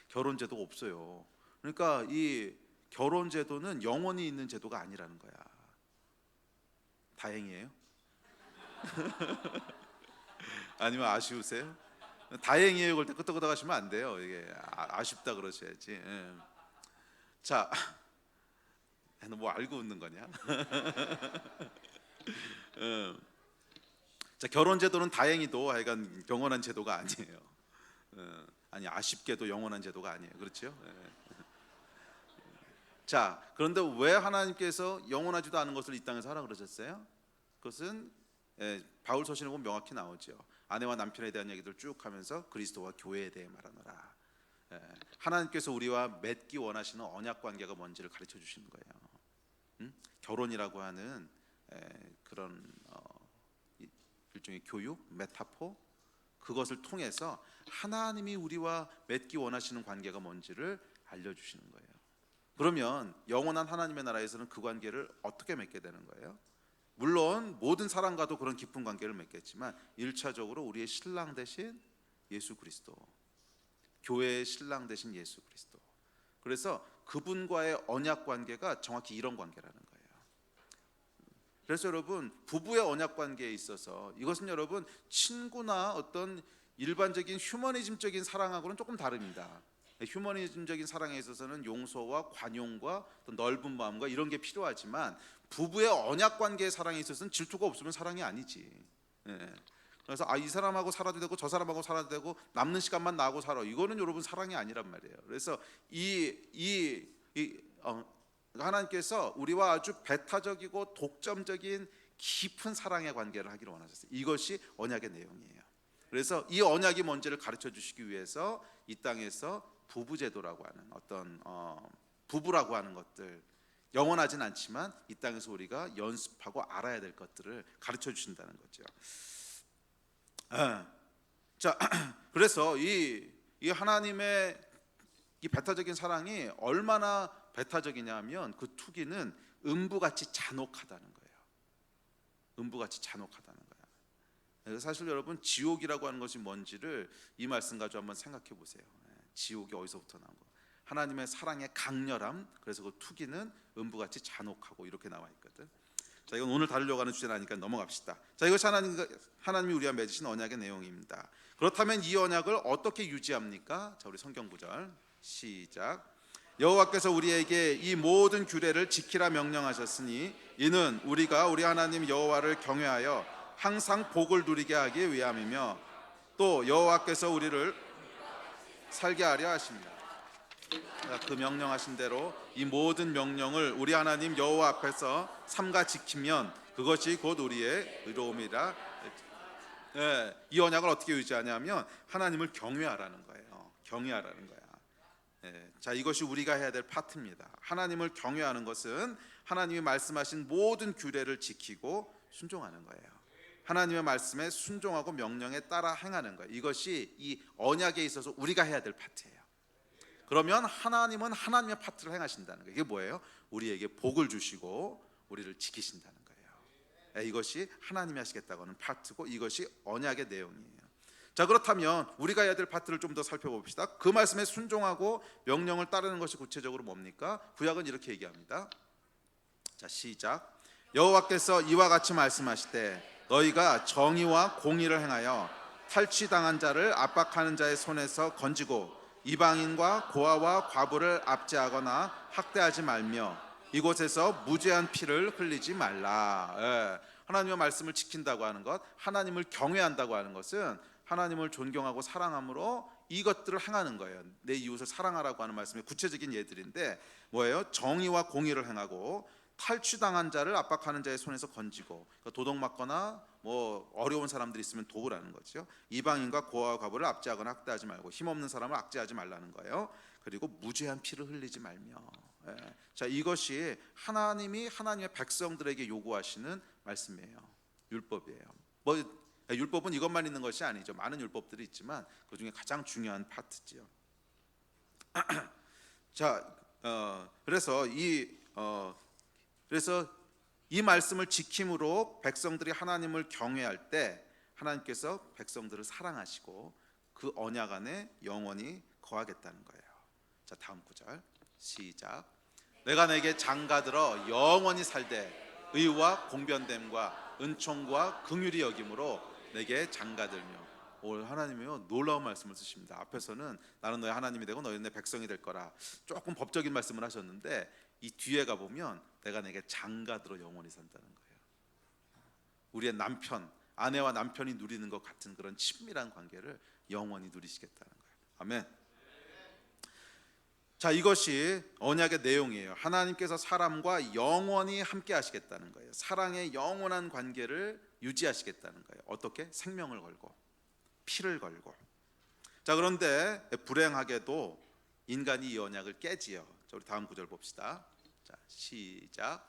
결혼 제도가 없어요. 그러니까 이 결혼 제도는 영원히 있는 제도가 아니라는 거야. 다행이에요? 아니면 아쉬우세요? 다행이에요 그럴 때 끄떡끄떡 하시면 안 돼요. 이게 아쉽다 그러셔야지. 자, 너 뭐 알고 웃는 거냐? 자, 결혼 제도는 다행히도 하여간 영원한 제도가 아니에요. 아니, 아쉽게도 영원한 제도가 아니에요. 그렇죠? 자, 그런데 왜 하나님께서 영원하지도 않은 것을 이 땅에서 하라 그러셨어요? 그것은 바울 서신에 보면 명확히 나오죠. 아내와 남편에 대한 얘기들 쭉 하면서 그리스도와 교회에 대해 말하노라. 하나님께서 우리와 맺기 원하시는 언약 관계가 뭔지를 가르쳐 주시는 거예요. 결혼이라고 하는 그런 일종의 교육, 메타포, 그것을 통해서 하나님이 우리와 맺기 원하시는 관계가 뭔지를 알려주시는 거예요. 그러면 영원한 하나님의 나라에서는 그 관계를 어떻게 맺게 되는 거예요? 물론 모든 사람과도 그런 깊은 관계를 맺겠지만 1차적으로 우리의 신랑 대신 예수 그리스도, 교회의 신랑 대신 예수 그리스도. 그래서 그분과의 언약 관계가 정확히 이런 관계라는 거예요. 그래서 여러분, 부부의 언약 관계에 있어서 이것은 여러분 친구나 어떤 일반적인 휴머니즘적인 사랑하고는 조금 다릅니다. 휴머니즘적인 사랑에 있어서는 용서와 관용과 또 넓은 마음과 이런 게 필요하지만 부부의 언약 관계의 사랑에 있어서는 질투가 없으면 사랑이 아니지. 예. 그래서 이 사람하고 살아도 되고 저 사람하고 살아도 되고 남는 시간만 나하고 살아, 이거는 여러분 사랑이 아니란 말이에요. 그래서 하나님께서 우리와 아주 배타적이고 독점적인 깊은 사랑의 관계를 하기를 원하셨어요. 이것이 언약의 내용이에요. 그래서 이 언약이 뭔지를 가르쳐 주시기 위해서 이 땅에서 부부제도라고 하는 어떤 부부라고 하는 것들, 영원하진 않지만 이 땅에서 우리가 연습하고 알아야 될 것들을 가르쳐 주신다는 거죠. 자, 그래서 이 하나님의 이 배타적인 사랑이 얼마나 배타적이냐면 그 투기는 음부같이 잔혹하다는 거예요. 음부같이 잔혹하다는 거예요. 사실 여러분, 지옥이라고 하는 것이 뭔지를 이 말씀 가지고 한번 생각해 보세요. 지옥이 어디서부터 나온 거? 하나님의 사랑의 강렬함, 그래서 그 투기는 음부같이 잔혹하고 이렇게 나와 있거든. 자, 이건 오늘 다루려고 하는 주제는 아니니까 넘어갑시다. 자, 이것이 하나님이 우리와 맺으신 언약의 내용입니다. 그렇다면 이 언약을 어떻게 유지합니까? 자, 우리 성경 구절 시작. 여호와께서 우리에게 이 모든 규례를 지키라 명령하셨으니 이는 우리가 우리 하나님 여호와를 경외하여 항상 복을 누리게 하기 위함이며 또 여호와께서 우리를 살게 하려 하십니다. 그 명령하신 대로 이 모든 명령을 우리 하나님 여호와 앞에서 삼가 지키면 그것이 곧 우리의 의로움이라. 이 언약을 어떻게 유지하냐면 하나님을 경외하라는 거예요. 경외하라는 거야. 자, 이것이 우리가 해야 될 파트입니다. 하나님을 경외하는 것은 하나님이 말씀하신 모든 규례를 지키고 순종하는 거예요. 하나님의 말씀에 순종하고 명령에 따라 행하는 거예요. 이것이 이 언약에 있어서 우리가 해야 될 파트예요. 그러면 하나님은 하나님의 파트를 행하신다는 거예요. 이게 뭐예요? 우리에게 복을 주시고 우리를 지키신다는 거예요. 이것이 하나님이 하시겠다고 하는 파트고 이것이 언약의 내용이에요. 자, 그렇다면 우리가 해야 될 파트를 좀 더 살펴봅시다. 그 말씀에 순종하고 명령을 따르는 것이 구체적으로 뭡니까? 구약은 이렇게 얘기합니다. 자, 시작. 여호와께서 이와 같이 말씀하시되 너희가 정의와 공의를 행하여 탈취당한 자를 압박하는 자의 손에서 건지고 이방인과 고아와 과부를 압제하거나 학대하지 말며 이곳에서 무죄한 피를 흘리지 말라. 하나님의 말씀을 지킨다고 하는 것, 하나님을 경외한다고 하는 것은 하나님을 존경하고 사랑함으로 이것들을 행하는 거예요. 내 이웃을 사랑하라고 하는 말씀의 구체적인 예들인데 뭐예요? 정의와 공의를 행하고 탈취당한 자를 압박하는 자의 손에서 건지고, 그러니까 도둑맞거나 뭐 어려운 사람들이 있으면 도우라는 거죠. 이방인과 고아와 과부를 압제하거나 학대하지 말고 힘없는 사람을 압제하지 말라는 거예요. 그리고 무죄한 피를 흘리지 말며. 자, 이것이 하나님이 하나님의 백성들에게 요구하시는 말씀이에요. 율법이에요. 율법은 이것만 있는 것이 아니죠. 많은 율법들이 있지만 그 중에 가장 중요한 파트지요. 자, 그래서 이 말씀을 지킴으로 백성들이 하나님을 경외할 때 하나님께서 백성들을 사랑하시고 그 언약 안에 영원히 거하겠다는 거예요. 자, 다음 구절 시작. 내가 내게 장가들어 영원히 살되 의와 공변됨과 은총과 긍휼이 여김으로 내게 장가들며. 오늘 하나님이요 놀라운 말씀을 쓰십니다. 앞에서는 나는 너의 하나님이 되고 너희는 내 백성이 될 거라 조금 법적인 말씀을 하셨는데 이 뒤에 가보면 내가 내게 장가들어 영원히 산다는 거예요. 우리의 남편, 아내와 남편이 누리는 것 같은 그런 친밀한 관계를 영원히 누리시겠다는 거예요. 아멘. 자, 이것이 언약의 내용이에요. 하나님께서 사람과 영원히 함께 하시겠다는 거예요. 사랑의 영원한 관계를 유지하시겠다는 거예요. 어떻게? 생명을 걸고 피를 걸고. 자, 그런데 불행하게도 인간이 이 언약을 깨지요. 자, 우리 다음 구절 봅시다. 자, 시작.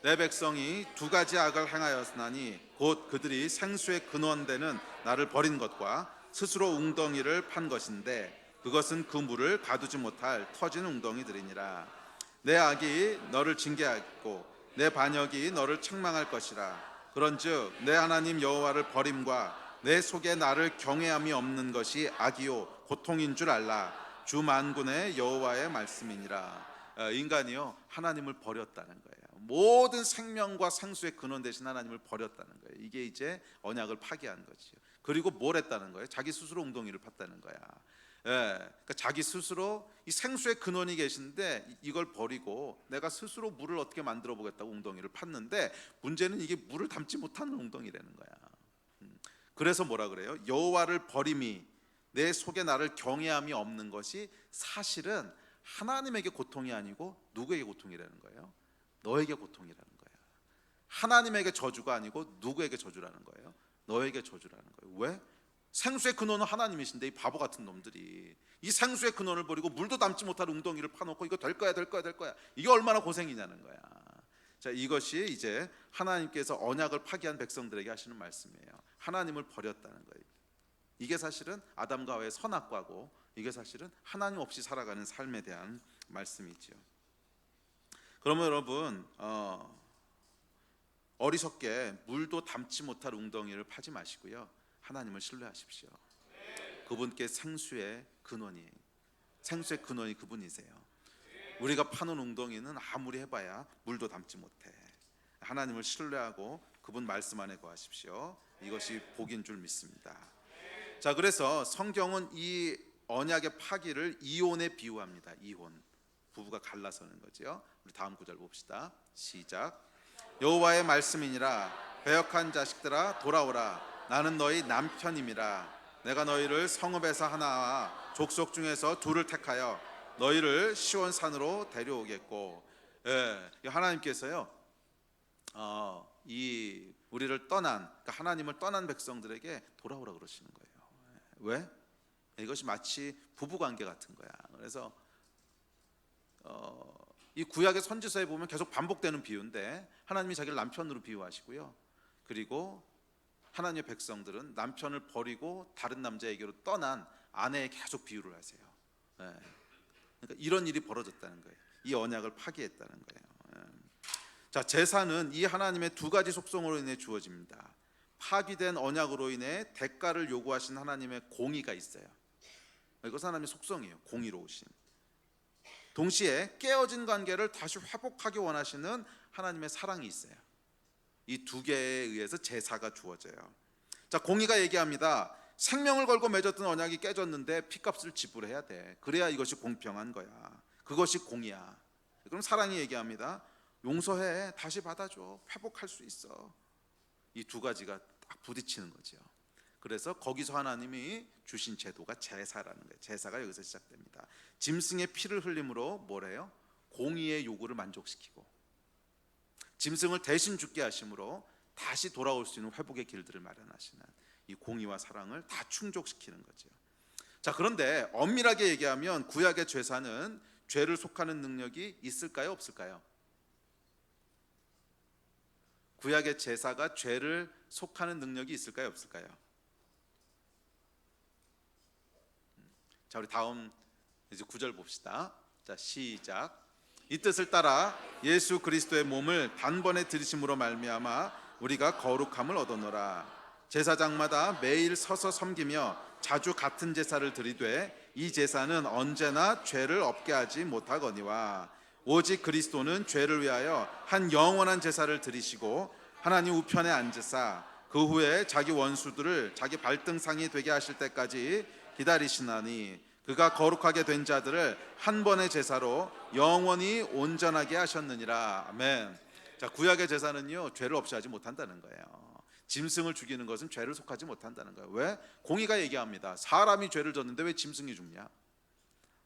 내 백성이 두 가지 악을 행하였으나니 곧 그들이 생수의 근원되는 나를 버린 것과 스스로 웅덩이를 판 것인데 그것은 그 물을 가두지 못할 터진 웅덩이들이니라. 내 악이 너를 징계하고 내 반역이 너를 책망할 것이라. 그런즉 내 하나님 여호와를 버림과 내 속에 나를 경외함이 없는 것이 악이요 고통인 줄 알라. 주 만군의 여호와의 말씀이니라. 인간이요 하나님을 버렸다는 거예요. 모든 생명과 생수의 근원 되신 하나님을 버렸다는 거예요. 이게 이제 언약을 파기한 거죠. 그리고 뭘 했다는 거예요? 자기 스스로 웅덩이를 팠다는 거야. 그러니까 자기 스스로 이 생수의 근원이 계신데 이걸 버리고 내가 스스로 물을 어떻게 만들어 보겠다고 웅덩이를 팠는데, 문제는 이게 물을 담지 못하는 웅덩이라는 거야. 그래서 뭐라 그래요? 여호와를 버림이 내 속에 나를 경외함이 없는 것이 사실은 하나님에게 고통이 아니고 누구에게 고통이라는 거예요? 너에게 고통이라는 거예요. 하나님에게 저주가 아니고 누구에게 저주라는 거예요? 너에게 저주라는 거예요. 왜? 생수의 근원은 하나님이신데 이 바보 같은 놈들이 이 생수의 근원을 버리고 물도 담지 못할 웅덩이를 파놓고 이거 될 거야 될 거야 될 거야, 이게 얼마나 고생이냐는 거야. 자, 이것이 이제 하나님께서 언약을 파기한 백성들에게 하시는 말씀이에요. 하나님을 버렸다는 거예요. 이게 사실은 아담과 하와의 선악과고, 이게 사실은 하나님 없이 살아가는 삶에 대한 말씀이죠. 그러면 여러분 어리석게 물도 담지 못할 웅덩이를 파지 마시고요, 하나님을 신뢰하십시오. 그분께 생수의 근원이 그분이세요. 우리가 파는 웅덩이는 아무리 해봐야 물도 담지 못해. 하나님을 신뢰하고 그분 말씀 안에 거하십시오. 이것이 복인 줄 믿습니다. 자, 그래서 성경은 이 언약의 파기를 이혼에 비유합니다. 이혼, 부부가 갈라서는 거죠. 우리 다음 구절 봅시다. 시작. 여호와의 말씀이니라. 배역한 자식들아 돌아오라. 나는 너희 남편임이라. 내가 너희를 성읍에서 하나와 족속 중에서 둘을 택하여 너희를 시온 산으로 데려오겠고. 하나님께서요 이 우리를 떠난, 그러니까 하나님을 떠난 백성들에게 돌아오라 그러시는 거예요. 왜? 이것이 마치 부부관계 같은 거야. 그래서 이 구약의 선지서에 보면 계속 반복되는 비유인데, 하나님이 자기를 남편으로 비유하시고요, 그리고 하나님의 백성들은 남편을 버리고 다른 남자에게로 떠난 아내에 계속 비유를 하세요. 그러니까 이런 일이 벌어졌다는 거예요. 이 언약을 파기했다는 거예요. 자, 제사는 이 하나님의 두 가지 속성으로 인해 주어집니다. 파기된 언약으로 인해 대가를 요구하신 하나님의 공의가 있어요. 이것은 하나님의 속성이에요. 공의로우신. 동시에 깨어진 관계를 다시 회복하기 원하시는 하나님의 사랑이 있어요. 이 두 개에 의해서 제사가 주어져요. 자, 공의가 얘기합니다. 생명을 걸고 맺었던 언약이 깨졌는데 피값을 지불해야 돼. 그래야 이것이 공평한 거야. 그것이 공의야. 그럼 사랑이 얘기합니다. 용서해, 다시 받아줘, 회복할 수 있어. 이 두 가지가 딱 부딪히는 거죠. 그래서 거기서 하나님이 주신 제도가 제사라는 거예요. 제사가 여기서 시작됩니다. 짐승의 피를 흘림으로 뭐래요? 공의의 요구를 만족시키고, 짐승을 대신 죽게 하심으로 다시 돌아올 수 있는 회복의 길들을 마련하시는 이 공의와 사랑을 다 충족시키는 거죠. 자, 그런데 엄밀하게 얘기하면 구약의 제사는 죄를 속하는 능력이 있을까요, 없을까요? 구약의 제사가 죄를 속하는 능력이 있을까요, 없을까요? 자, 우리 다음 이제 9절 봅시다. 자, 시작. 이 뜻을 따라 예수 그리스도의 몸을 단번에 들이심으로 말미암아 우리가 거룩함을 얻었노라. 제사장마다 매일 서서 섬기며 자주 같은 제사를 드리되 이 제사는 언제나 죄를 없게 하지 못하거니와 오직 그리스도는 죄를 위하여 한 영원한 제사를 드리시고 하나님 우편에 앉으사 그 후에 자기 원수들을 자기 발등상이 되게 하실 때까지 기다리시나니 그가 거룩하게 된 자들을 한 번의 제사로 영원히 온전하게 하셨느니라. 아멘. 자, 구약의 제사는요 죄를 없이 하지 못한다는 거예요. 짐승을 죽이는 것은 죄를 속하지 못한다는 거예요. 왜? 공의가 얘기합니다. 사람이 죄를 졌는데 왜 짐승이 죽냐?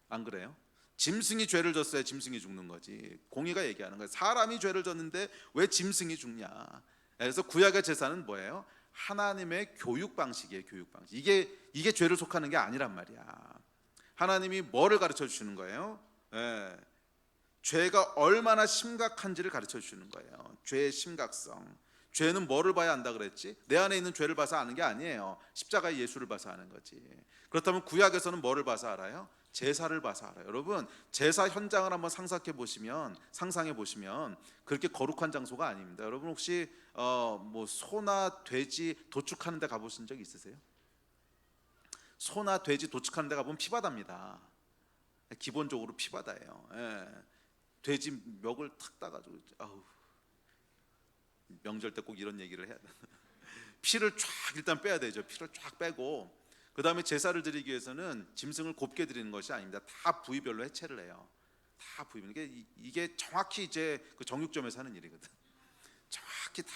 안 그래요? 짐승이 죄를 졌어야 짐승이 죽는 거지. 공의가 얘기하는 거예요. 사람이 죄를 졌는데 왜 짐승이 죽냐? 그래서 구약의 제사는 뭐예요? 하나님의 교육 방식이에요. 교육 방식. 이게 죄를 속하는 게 아니란 말이야. 하나님이 뭐를 가르쳐 주시는 거예요? 죄가 얼마나 심각한지를 가르쳐 주시는 거예요. 죄의 심각성, 죄는 뭐를 봐야 안다 그랬지? 내 안에 있는 죄를 봐서 아는 게 아니에요. 십자가의 예수를 봐서 아는 거지. 그렇다면 구약에서는 뭐를 봐서 알아요? 제사를 봐서 알아요. 여러분, 제사 현장을 한번 상상해 보시면 그렇게 거룩한 장소가 아닙니다. 여러분 혹시 뭐 소나 돼지 도축하는 데 가보신 적 있으세요? 소나 돼지 도축하는 데 가보면 피바다입니다. 기본적으로 피바다예요. 예. 돼지 멱을 탁 따가지고, 아우, 명절 때 꼭 이런 얘기를 해야 돼. 피를 쫙 일단 빼야 되죠. 피를 쫙 빼고 그 다음에 제사를 드리기 위해서는 짐승을 곱게 드리는 것이 아닙니다. 다 부위별로 해체를 해요. 다 부위별로. 이게 정확히 이제 그 정육점에서 하는 일이거든. 정확히 다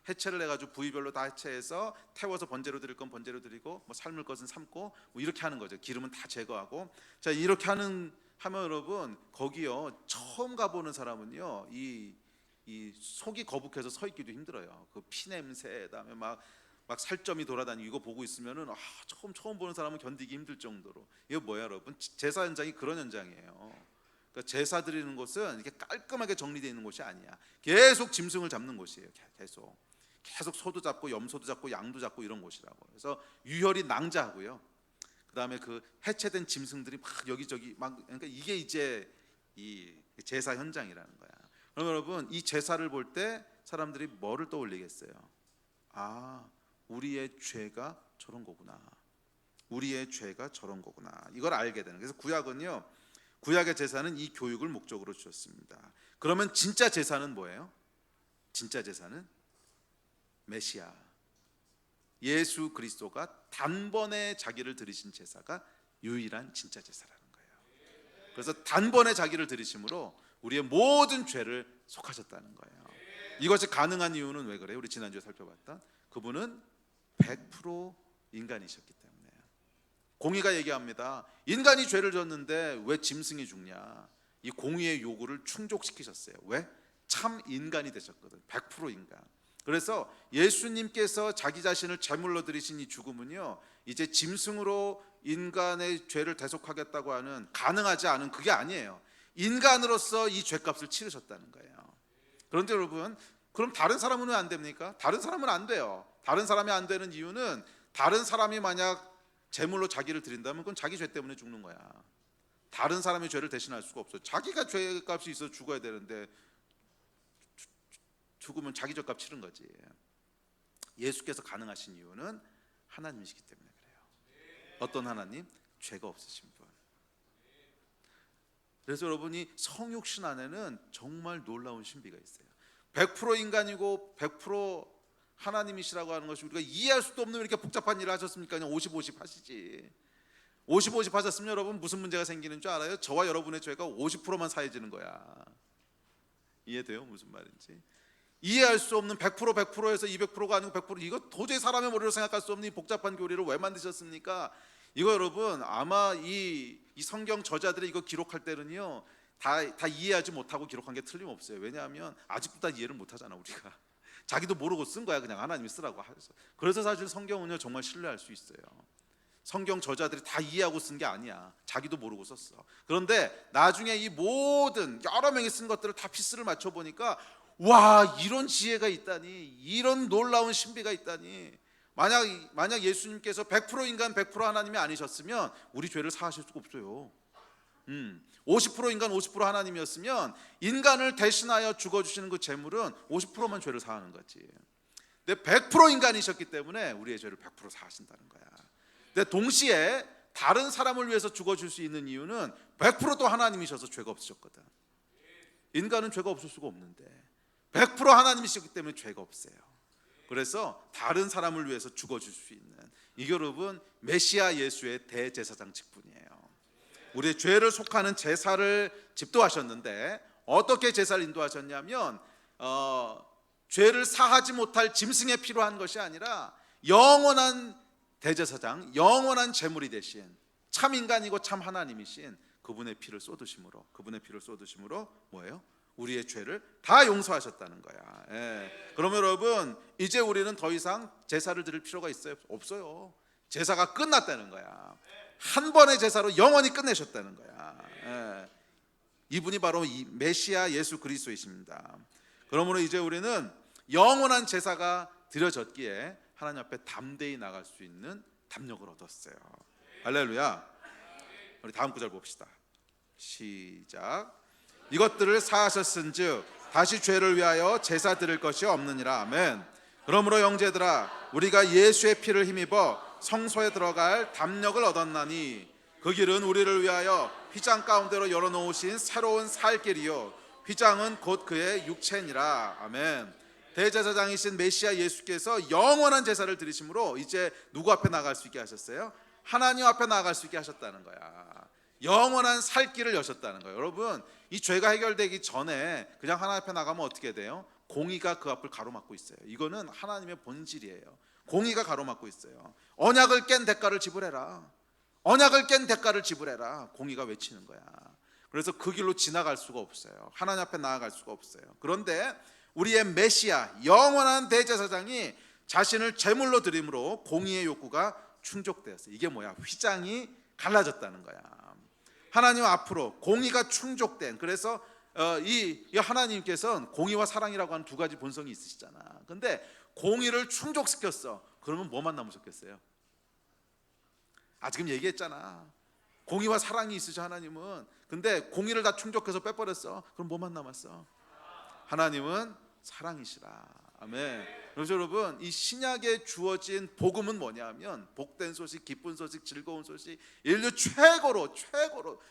해체를 해가지고 부위별로 다 해체해서 태워서 번제로 드릴 건 번제로 드리고 뭐 삶을 것은 삶고 뭐 이렇게 하는 거죠. 기름은 다 제거하고. 자, 이렇게 하면 여러분 거기요 처음 가보는 사람은요 이 속이 거북해서 서 있기도 힘들어요. 그 피 냄새, 그다음에 막 살점이 돌아다니고 이거 보고 있으면은 처음 보는 사람은 견디기 힘들 정도로. 이거 뭐야 여러분? 제사 현장이 그런 현장이에요. 그러니까 제사 드리는 곳은 이렇게 깔끔하게 정리되어 있는 곳이 아니야. 계속 짐승을 잡는 곳이에요. 계속 소도 잡고 염소도 잡고 양도 잡고 이런 곳이라고. 그래서 유혈이 낭자하고요. 그다음에 그 해체된 짐승들이 막 여기저기 막, 그러니까 이게 이제 이 제사 현장이라는 거야. 그럼 여러분 이 제사를 볼 때 사람들이 뭐를 떠올리겠어요? 아, 우리의 죄가 저런 거구나. 우리의 죄가 저런 거구나. 이걸 알게 되는. 그래서 구약은요, 구약의 제사는 이 교육을 목적으로 주었습니다. 그러면 진짜 제사는 뭐예요? 진짜 제사는 메시아 예수 그리스도가 단번에 자기를 드리신 제사가 유일한 진짜 제사라는 거예요. 그래서 단번에 자기를 드리심으로 우리의 모든 죄를 속하셨다는 거예요. 이것이 가능한 이유는 왜 그래요? 우리 지난주에 살펴봤던 그분은 100% 인간이셨기 때문에. 공의가 얘기합니다. 인간이 죄를 졌는데 왜 짐승이 죽냐? 이 공의의 요구를 충족시키셨어요. 왜? 참 인간이 되셨거든. 100% 인간. 그래서 예수님께서 자기 자신을 제물로 드리신 이 죽음은요, 이제 짐승으로 인간의 죄를 대속하겠다고 하는, 가능하지 않은 그게 아니에요. 인간으로서 이 죄값을 치르셨다는 거예요. 그런데 여러분, 그럼 다른 사람은 왜 안 됩니까? 다른 사람은 안 돼요. 다른 사람이 안 되는 이유는 다른 사람이 만약 제물로 자기를 드린다면 그건 자기 죄 때문에 죽는 거야. 다른 사람의 죄를 대신할 수가 없어요. 자기가 죄값이 있어 죽어야 되는데 죽으면 자기 죄값 치른 거지. 예수께서 가능하신 이유는 하나님이시기 때문에 그래요. 어떤 하나님? 죄가 없으신 분. 그래서 여러분이 성육신 안에는 정말 놀라운 신비가 있어요. 100% 인간이고 100% 하나님이시라고 하는 것이 우리가 이해할 수도 없는 이렇게 복잡한 일을 하셨습니까? 그냥 50-50 하시지. 50-50 하셨으면 여러분 무슨 문제가 생기는 줄 알아요? 저와 여러분의 죄가 50%만 사해지는 거야. 이해돼요? 무슨 말인지? 이해할 수 없는 100%에서 200%가 아니고 100%, 이거 도저히 사람의 머리로 생각할 수 없는 이 복잡한 교리를 왜 만드셨습니까? 이거 여러분 아마 이 성경 저자들이 이거 기록할 때는요 다 이해하지 못하고 기록한 게 틀림없어요. 왜냐하면 아직도 다 이해를 못하잖아 우리가. 자기도 모르고 쓴 거야. 그냥 하나님이 쓰라고 해서. 그래서 사실 성경은요 정말 신뢰할 수 있어요. 성경 저자들이 다 이해하고 쓴 게 아니야. 자기도 모르고 썼어. 그런데 나중에 이 모든 여러 명이 쓴 것들을 다 피스를 맞춰 보니까 와, 이런 지혜가 있다니, 이런 놀라운 신비가 있다니. 만약 예수님께서 100% 인간 100% 하나님이 아니셨으면 우리 죄를 사하실 수가 없어요. 50% 인간 50% 하나님이었으면 인간을 대신하여 죽어주시는 그 제물은 50%만 죄를 사하는 거지. 근데 100% 인간이셨기 때문에 우리의 죄를 100% 사하신다는 거야. 근데 동시에 다른 사람을 위해서 죽어줄 수 있는 이유는 100%또 하나님이셔서 죄가 없으셨거든. 인간은 죄가 없을 수가 없는데 100% 하나님이시기 때문에 죄가 없어요. 그래서 다른 사람을 위해서 죽어줄 수 있는, 이게 여러분 메시아 예수의 대제사장 직분이에요. 우리의 죄를 속하는 제사를 집도하셨는데 어떻게 제사를 인도하셨냐면 죄를 사하지 못할 짐승의 피로 한 것이 아니라 영원한 대제사장, 영원한 제물이 되신 참 인간이고 참 하나님이신 그분의 피를 쏟으심으로 뭐예요? 우리의 죄를 다 용서하셨다는 거야. 예. 그러면 여러분 이제 우리는 더 이상 제사를 드릴 필요가 있어요? 없어요. 제사가 끝났다는 거야. 한 번의 제사로 영원히 끝내셨다는 거야. 예. 이분이 바로 이 메시아 예수 그리스도이십니다. 그러므로 이제 우리는 영원한 제사가 드려졌기에 하나님 앞에 담대히 나갈 수 있는 담력을 얻었어요. 할렐루야. 우리 다음 구절 봅시다. 시작. 이것들을 사하셨은즉 다시 죄를 위하여 제사 드릴 것이 없느니라. 아멘. 그러므로 형제들아, 우리가 예수의 피를 힘입어 성소에 들어갈 담력을 얻었나니 그 길은 우리를 위하여 휘장 가운데로 열어놓으신 새로운 살 길이요 휘장은 곧 그의 육체니라. 아멘. 대제사장이신 메시아 예수께서 영원한 제사를 드리심으로 이제 누구 앞에 나갈 수 있게 하셨어요? 하나님 앞에 나갈 수 있게 하셨다는 거야. 영원한 살 길을 여셨다는 거예요. 여러분, 이 죄가 해결되기 전에 그냥 하나님 앞에 나가면 어떻게 돼요? 공의가 그 앞을 가로막고 있어요. 이거는 하나님의 본질이에요. 공의가 가로막고 있어요. 언약을 깬 대가를 지불해라. 언약을 깬 대가를 지불해라. 공의가 외치는 거야. 그래서 그 길로 지나갈 수가 없어요. 하나님 앞에 나아갈 수가 없어요. 그런데 우리의 메시아 영원한 대제사장이 자신을 제물로 드림으로 공의의 욕구가 충족되었어요. 이게 뭐야? 휘장이 갈라졌다는 거야. 하나님 앞으로 공의가 충족된, 그래서 이 하나님께서는 공의와 사랑이라고 하는 두 가지 본성이 있으시잖아. 근데 공의를 충족시켰어. 그러면 뭐만 남으셨겠어요? 지금 얘기했잖아. 공의와 사랑이 있으셔 하나님은. 근데 공의를 다 충족해서 빼버렸어. 그럼 뭐만 남았어? 하나님은 사랑이시라. 아멘. 그래서 여러분, 이 신약에 주어진 복음은 뭐냐면, 복된 소식, 기쁜 소식, 즐거운 소식, 인류 최고로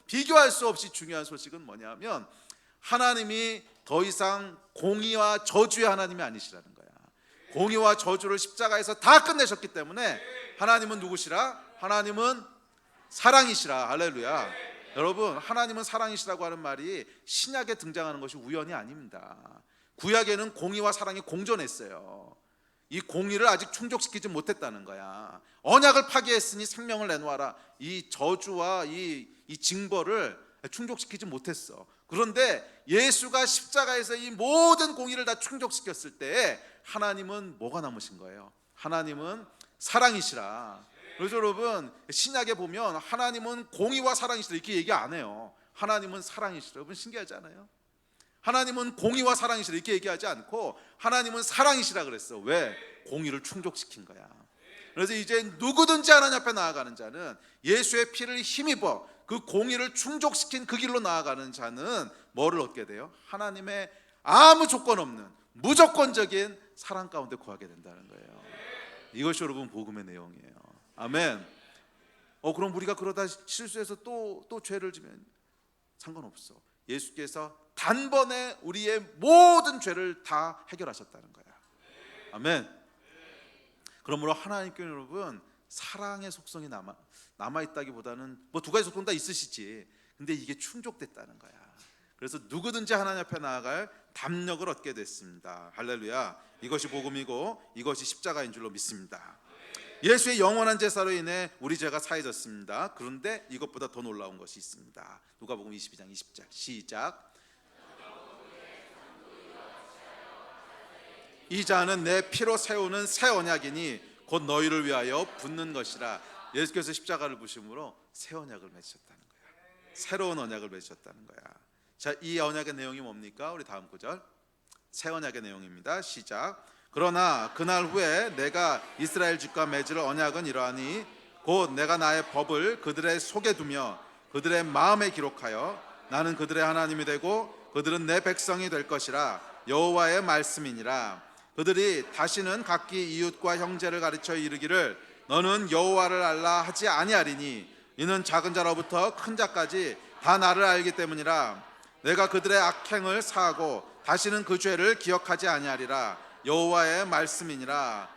비교할 수 없이 중요한 소식은 뭐냐면 하나님이 더 이상 공의와 저주의 하나님이 아니시라는 거야. 공의와 저주를 십자가에서 다 끝내셨기 때문에 하나님은 누구시라? 하나님은 사랑이시라. 할렐루야. 여러분, 하나님은 사랑이시라고 하는 말이 신약에 등장하는 것이 우연이 아닙니다. 구약에는 공의와 사랑이 공존했어요. 이 공의를 아직 충족시키지 못했다는 거야. 언약을 파기했으니 생명을 내놓아라. 이 저주와 이 징벌을 충족시키지 못했어. 그런데 예수가 십자가에서 이 모든 공의를 다 충족시켰을 때 하나님은 뭐가 남으신 거예요? 하나님은 사랑이시라. 그래서 여러분, 신약에 보면 하나님은 공의와 사랑이시라 이렇게 얘기 안 해요. 하나님은 사랑이시라. 여러분, 신기하지 않아요? 하나님은 공의와 사랑이시라 이렇게 얘기하지 않고 하나님은 사랑이시라 그랬어. 왜? 공의를 충족시킨 거야. 그래서 이제 누구든지 하나님 앞에 나아가는 자는, 예수의 피를 힘입어 그 공의를 충족시킨 그 길로 나아가는 자는 뭐를 얻게 돼요? 하나님의 아무 조건 없는 무조건적인 사랑 가운데 거하게 된다는 거예요. 이것이 여러분 복음의 내용이에요. 아멘. 그럼 우리가 그러다 실수해서 또 죄를 지면 상관없어. 예수께서 단번에 우리의 모든 죄를 다 해결하셨다는 거야. 아멘. 그러므로 하나님께 여러분, 사랑의 속성이 남아있다기보다는 뭐 두 가지 속성 다 있으시지, 근데 이게 충족됐다는 거야. 그래서 누구든지 하나님 앞에 나아갈 담력을 얻게 됐습니다. 할렐루야. 이것이 복음이고 이것이 십자가인 줄로 믿습니다. 예수의 영원한 제사로 인해 우리 죄가 사해졌습니다. 그런데 이것보다 더 놀라운 것이 있습니다. 누가복음 22장 20절 시작. 이 자는 내 피로 세우는 새 언약이니 곧 너희를 위하여 붓는 것이라. 예수께서 십자가를 부심으로 새 언약을 맺으셨다는 거야. 새로운 언약을 맺으셨다는 거야. 자, 이 언약의 내용이 뭡니까? 우리 다음 구절, 새 언약의 내용입니다. 시작. 그러나 그날 후에 내가 이스라엘 집과 맺을 언약은 이러하니 곧 내가 나의 법을 그들의 속에 두며 그들의 마음에 기록하여 나는 그들의 하나님이 되고 그들은 내 백성이 될 것이라. 여호와의 말씀이니라. 그들이 다시는 각기 이웃과 형제를 가르쳐 이르기를 너는 여호와를 알라 하지 아니하리니 이는 작은 자로부터 큰 자까지 다 나를 알기 때문이라. 내가 그들의 악행을 사하고 다시는 그 죄를 기억하지 아니하리라. 여호와의 말씀이니라.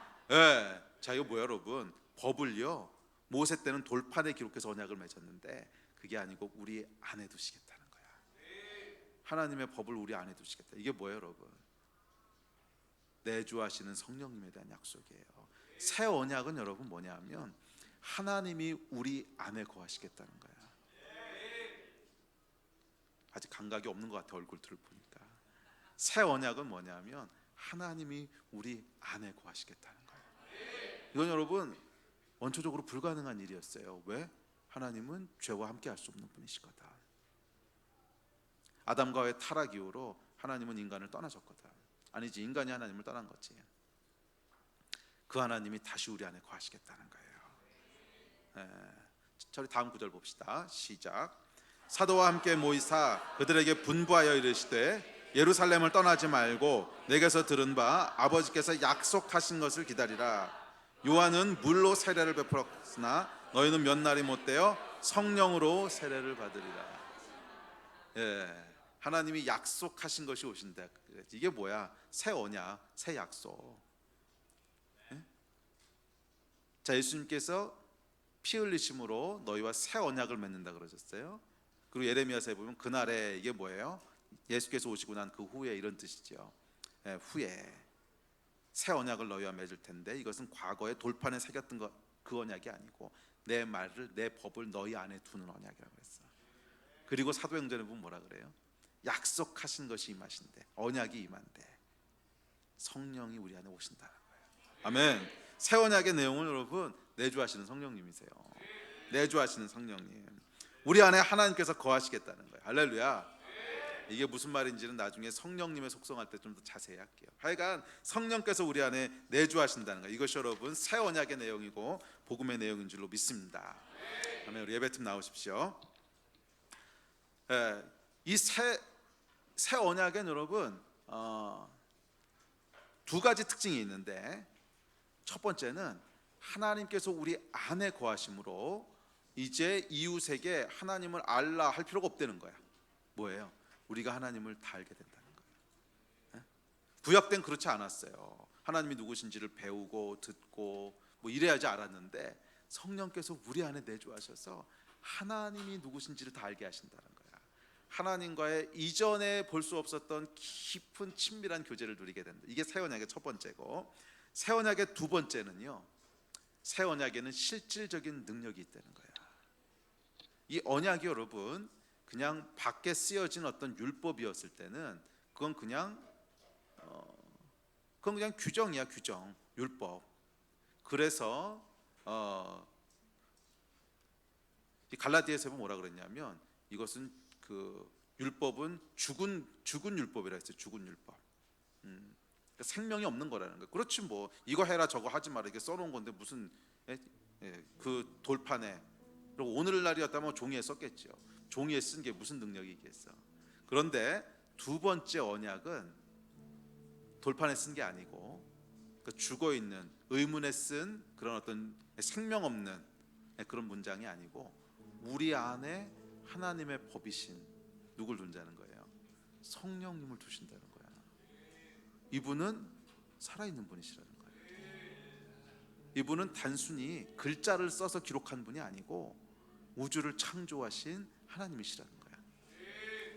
자, 이거 뭐야 여러분? 법을요, 모세 때는 돌판에 기록해서 언약을 맺었는데 그게 아니고 우리 안에 두시겠다는 거야. 하나님의 법을 우리 안에 두시겠다. 이게 뭐예요 여러분? 내주하시는 성령님에 대한 약속이에요. 새 언약은 여러분 뭐냐면 하나님이 우리 안에 거하시겠다는 거야. 아직 감각이 없는 것 같아, 얼굴들을 보니까. 새 언약은 뭐냐면 하나님이 우리 안에 거하시겠다는 거예요. 이건 여러분 원초적으로 불가능한 일이었어요. 왜? 하나님은 죄와 함께 할 수 없는 분이시거든. 아담과 의 타락 이후로 하나님은 인간을 떠나셨거든. 아니지, 인간이 하나님을 떠난 거지. 그 하나님이 다시 우리 안에 거하시겠다는 거예요. 저희 다음 구절 봅시다. 시작. 사도와 함께 모이사 그들에게 분부하여 이르시되 예루살렘을 떠나지 말고 내게서 들은 바 아버지께서 약속하신 것을 기다리라. 요한은 물로 세례를 베풀었으나 너희는 몇 날이 못되어 성령으로 세례를 받으리라. 하나님이 약속하신 것이 오신다. 이게 뭐야? 새 언약, 새 약속. 자, 예수님께서 피 흘리심으로 너희와 새 언약을 맺는다 그러셨어요. 그리고 예레미야서에 보면 그날에 이게 뭐예요? 예수께서 오시고 난 그 후에 이런 뜻이죠. 후에 새 언약을 너희와 맺을 텐데 이것은 과거에 돌판에 새겼던 것, 그 언약이 아니고 내 말을, 내 법을 너희 안에 두는 언약이라고 했어. 그리고 사도행전에 보면 뭐라 그래요? 약속하신 것이 임하신대, 언약이 임한대, 성령이 우리 안에 오신다는 거예요. 아멘. 새 언약의 내용은 여러분 내주하시는 성령님이세요. 내주하시는 성령님, 우리 안에 하나님께서 거하시겠다는 거예요. 할렐루야. 이게 무슨 말인지는 나중에 성령님의 속성할 때 좀 더 자세히 할게요. 하여간 성령께서 우리 안에 내주하신다는 거예요. 이것이 여러분 새 언약의 내용이고 복음의 내용인 줄로 믿습니다. 아멘. 우리 예배팀 나오십시오. 이 새 언약엔 여러분 두 가지 특징이 있는데, 첫 번째는 하나님께서 우리 안에 거하심으로 이제 이웃에게 하나님을 알라 할 필요가 없다는 거야. 뭐예요? 우리가 하나님을 다 알게 된다는 거예요. 구약 때는 그렇지 않았어요. 하나님이 누구신지를 배우고 듣고 뭐 이래야지 알았는데 성령께서 우리 안에 내주하셔서 하나님이 누구신지를 다 알게 하신다는 거야. 하나님과의 이전에 볼 수 없었던 깊은 친밀한 교제를 누리게 된다. 이게 새 언약의 첫 번째고, 새 언약의 두 번째는요, 새 언약에는 실질적인 능력이 있다는 거야. 이 언약이 여러분 그냥 밖에 쓰여진 어떤 율법이었을 때는 그건 그냥 규정이야, 규정, 율법. 그래서 이 갈라디아에서 뭐라 그랬냐면 이것은 그 율법은 죽은 율법이라 했어요. 죽은 율법. 그러니까 생명이 없는 거라는 거예요. 그렇지 뭐 이거 해라 저거 하지 마라 이게 써놓은 건데 무슨 그 돌판에, 그리고 오늘날이었다면 종이에 썼겠죠. 종이에 쓴 게 무슨 능력이 있겠어. 그런데 두 번째 언약은 돌판에 쓴 게 아니고 그 죽어있는 의문에 쓴 그런 어떤 생명 없는 그런 문장이 아니고 우리 안에 하나님의 법이신 누굴 둔다는 거예요? 성령님을 두신다는 거야. 이분은 살아있는 분이시라는 거예요. 이분은 단순히 글자를 써서 기록한 분이 아니고 우주를 창조하신 하나님이시라는 거야.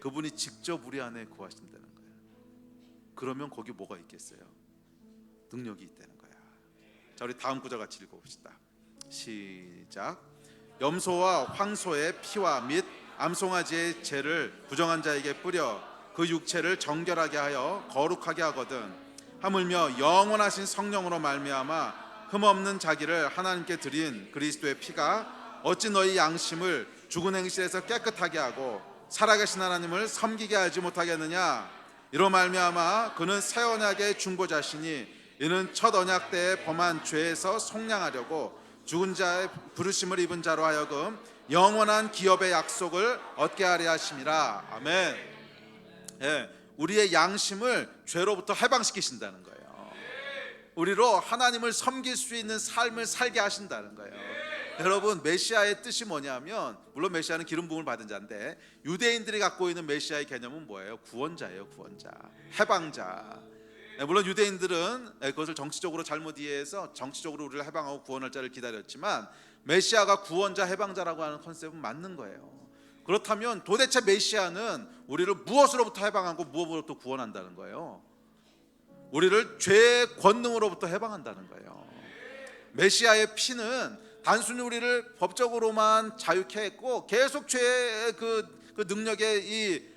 그분이 직접 우리 안에 거하신다는 거야. 그러면 거기 뭐가 있겠어요? 능력이 있다는 거야. 자, 우리 다음 구절 같이 읽어봅시다. 시작. 염소와 황소의 피와 및 암송아지의 죄를 부정한 자에게 뿌려 그 육체를 정결하게 하여 거룩하게 하거든. 하물며 영원하신 성령으로 말미암아 흠없는 자기를 하나님께 드린 그리스도의 피가 어찌 너희 양심을 죽은 행실에서 깨끗하게 하고 살아계신 하나님을 섬기게 하지 못하겠느냐. 이로 말미암아 그는 새 언약의 중보자시니 이는 첫 언약 때에 범한 죄에서 속량하려고 죽은 자의 부르심을 입은 자로 하여금 영원한 기업의 약속을 얻게 하려 하심이라. 아멘. 우리의 양심을 죄로부터 해방시키신다는 거예요. 우리로 하나님을 섬길 수 있는 삶을 살게 하신다는 거예요. 여러분, 메시아의 뜻이 뭐냐면, 물론 메시아는 기름 부음을 받은 자인데 유대인들이 갖고 있는 메시아의 개념은 뭐예요? 구원자예요. 구원자, 해방자. 물론 유대인들은 그것을 정치적으로 잘못 이해해서 정치적으로 우리를 해방하고 구원할 자를 기다렸지만 메시아가 구원자, 해방자라고 하는 컨셉은 맞는 거예요. 그렇다면 도대체 메시아는 우리를 무엇으로부터 해방하고 무엇으로부터 구원한다는 거예요? 우리를 죄의 권능으로부터 해방한다는 거예요. 메시아의 피는 단순히 우리를 법적으로만 자유케 했고 계속 죄의 그 능력에 이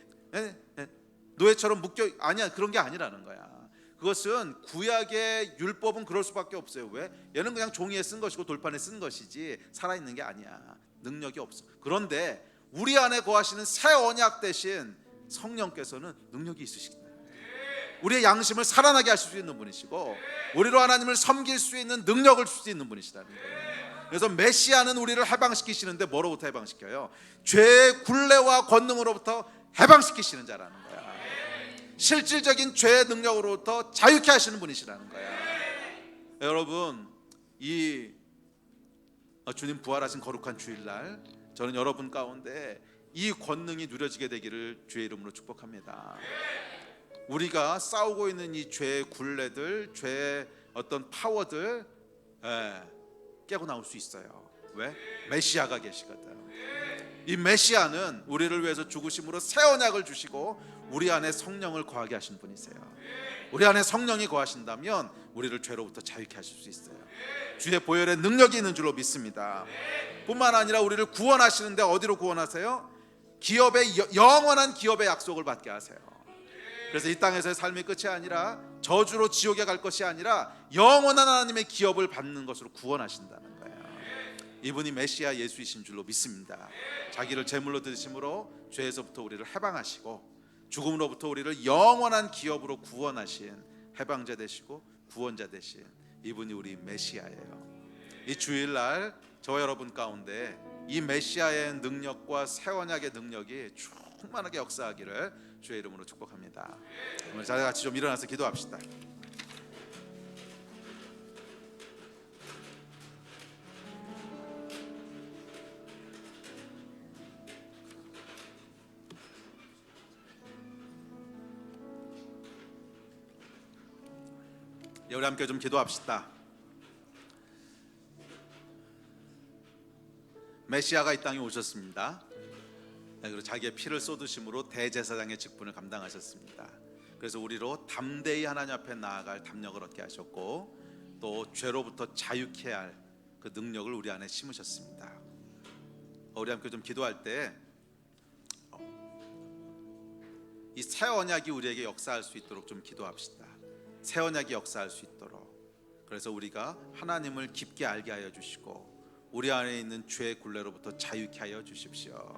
노예처럼 묶여, 아니야, 그런 게 아니라는 거야. 그것은 구약의 율법은 그럴 수밖에 없어요. 왜? 얘는 그냥 종이에 쓴 것이고 돌판에 쓴 것이지 살아있는 게 아니야. 능력이 없어. 그런데 우리 안에 거하시는 새 언약 대신 성령께서는 능력이 있으시다. 우리의 양심을 살아나게 하실 수 있는 분이시고 우리로 하나님을 섬길 수 있는 능력을 줄 수 있는 분이시라는 거예요. 그래서 메시아는 우리를 해방시키시는데 뭐로부터 해방시켜요? 죄의 굴레와 권능으로부터 해방시키시는 자라는 거야. 실질적인 죄의 능력으로부터 자유케 하시는 분이시라는 거야. 여러분, 이 주님 부활하신 거룩한 주일날 저는 여러분 가운데 이 권능이 누려지게 되기를 주의 이름으로 축복합니다. 우리가 싸우고 있는 이 죄의 굴레들, 죄의 어떤 파워들 깨고 나올 수 있어요. 왜? 메시아가 계시거든. 이 메시아는 우리를 위해서 죽으심으로 새 언약을 주시고 우리 안에 성령을 거하게 하신 분이세요. 우리 안에 성령이 거하신다면 우리를 죄로부터 자유케 하실 수 있어요. 주의 보혈의 능력이 있는 줄로 믿습니다. 뿐만 아니라 우리를 구원하시는데 어디로 구원하세요? 기업의 영원한 기업의 약속을 받게 하세요. 그래서 이 땅에서의 삶이 끝이 아니라 저주로 지옥에 갈 것이 아니라 영원한 하나님의 기업을 받는 것으로 구원하신다는 거예요. 이분이 메시아 예수이신 줄로 믿습니다. 자기를 제물로 드심으로 죄에서부터 우리를 해방하시고 죽음으로부터 우리를 영원한 기업으로 구원하신 해방자 되시고 구원자 되신 이분이 우리 메시아예요. 이 주일날 저와 여러분 가운데 이 메시아의 능력과 새 언약의 능력이 충만하게 역사하기를 주의 이름으로 축복합니다. 오늘 자 같이 좀 일어나서 기도합시다. 우리 함께 좀 기도합시다. 메시아가 이 땅에 오셨습니다. 그리고 자기의 피를 쏟으심으로 대제사장의 직분을 감당하셨습니다. 그래서 우리로 담대히 하나님 앞에 나아갈 담력을 얻게 하셨고 또 죄로부터 자유케 할 그 능력을 우리 안에 심으셨습니다. 우리 함께 좀 기도할 때 이 새 언약이 우리에게 역사할 수 있도록 좀 기도합시다. 새 언약이 역사할 수 있도록. 그래서 우리가 하나님을 깊게 알게 하여 주시고 우리 안에 있는 죄의 굴레로부터 자유케 하여 주십시오.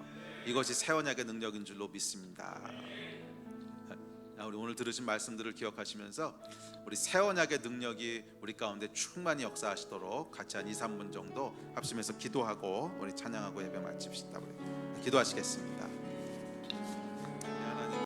이것이 새 언약의 능력인 줄로 믿습니다. 우리 오늘 들으신 말씀들을 기억하시면서 우리 새 언약의 능력이 우리 가운데 충만히 역사하시도록 같이 한 2-3분 정도 합심해서 기도하고 우리 찬양하고 예배 마칩시다. 우리 기도하시겠습니다.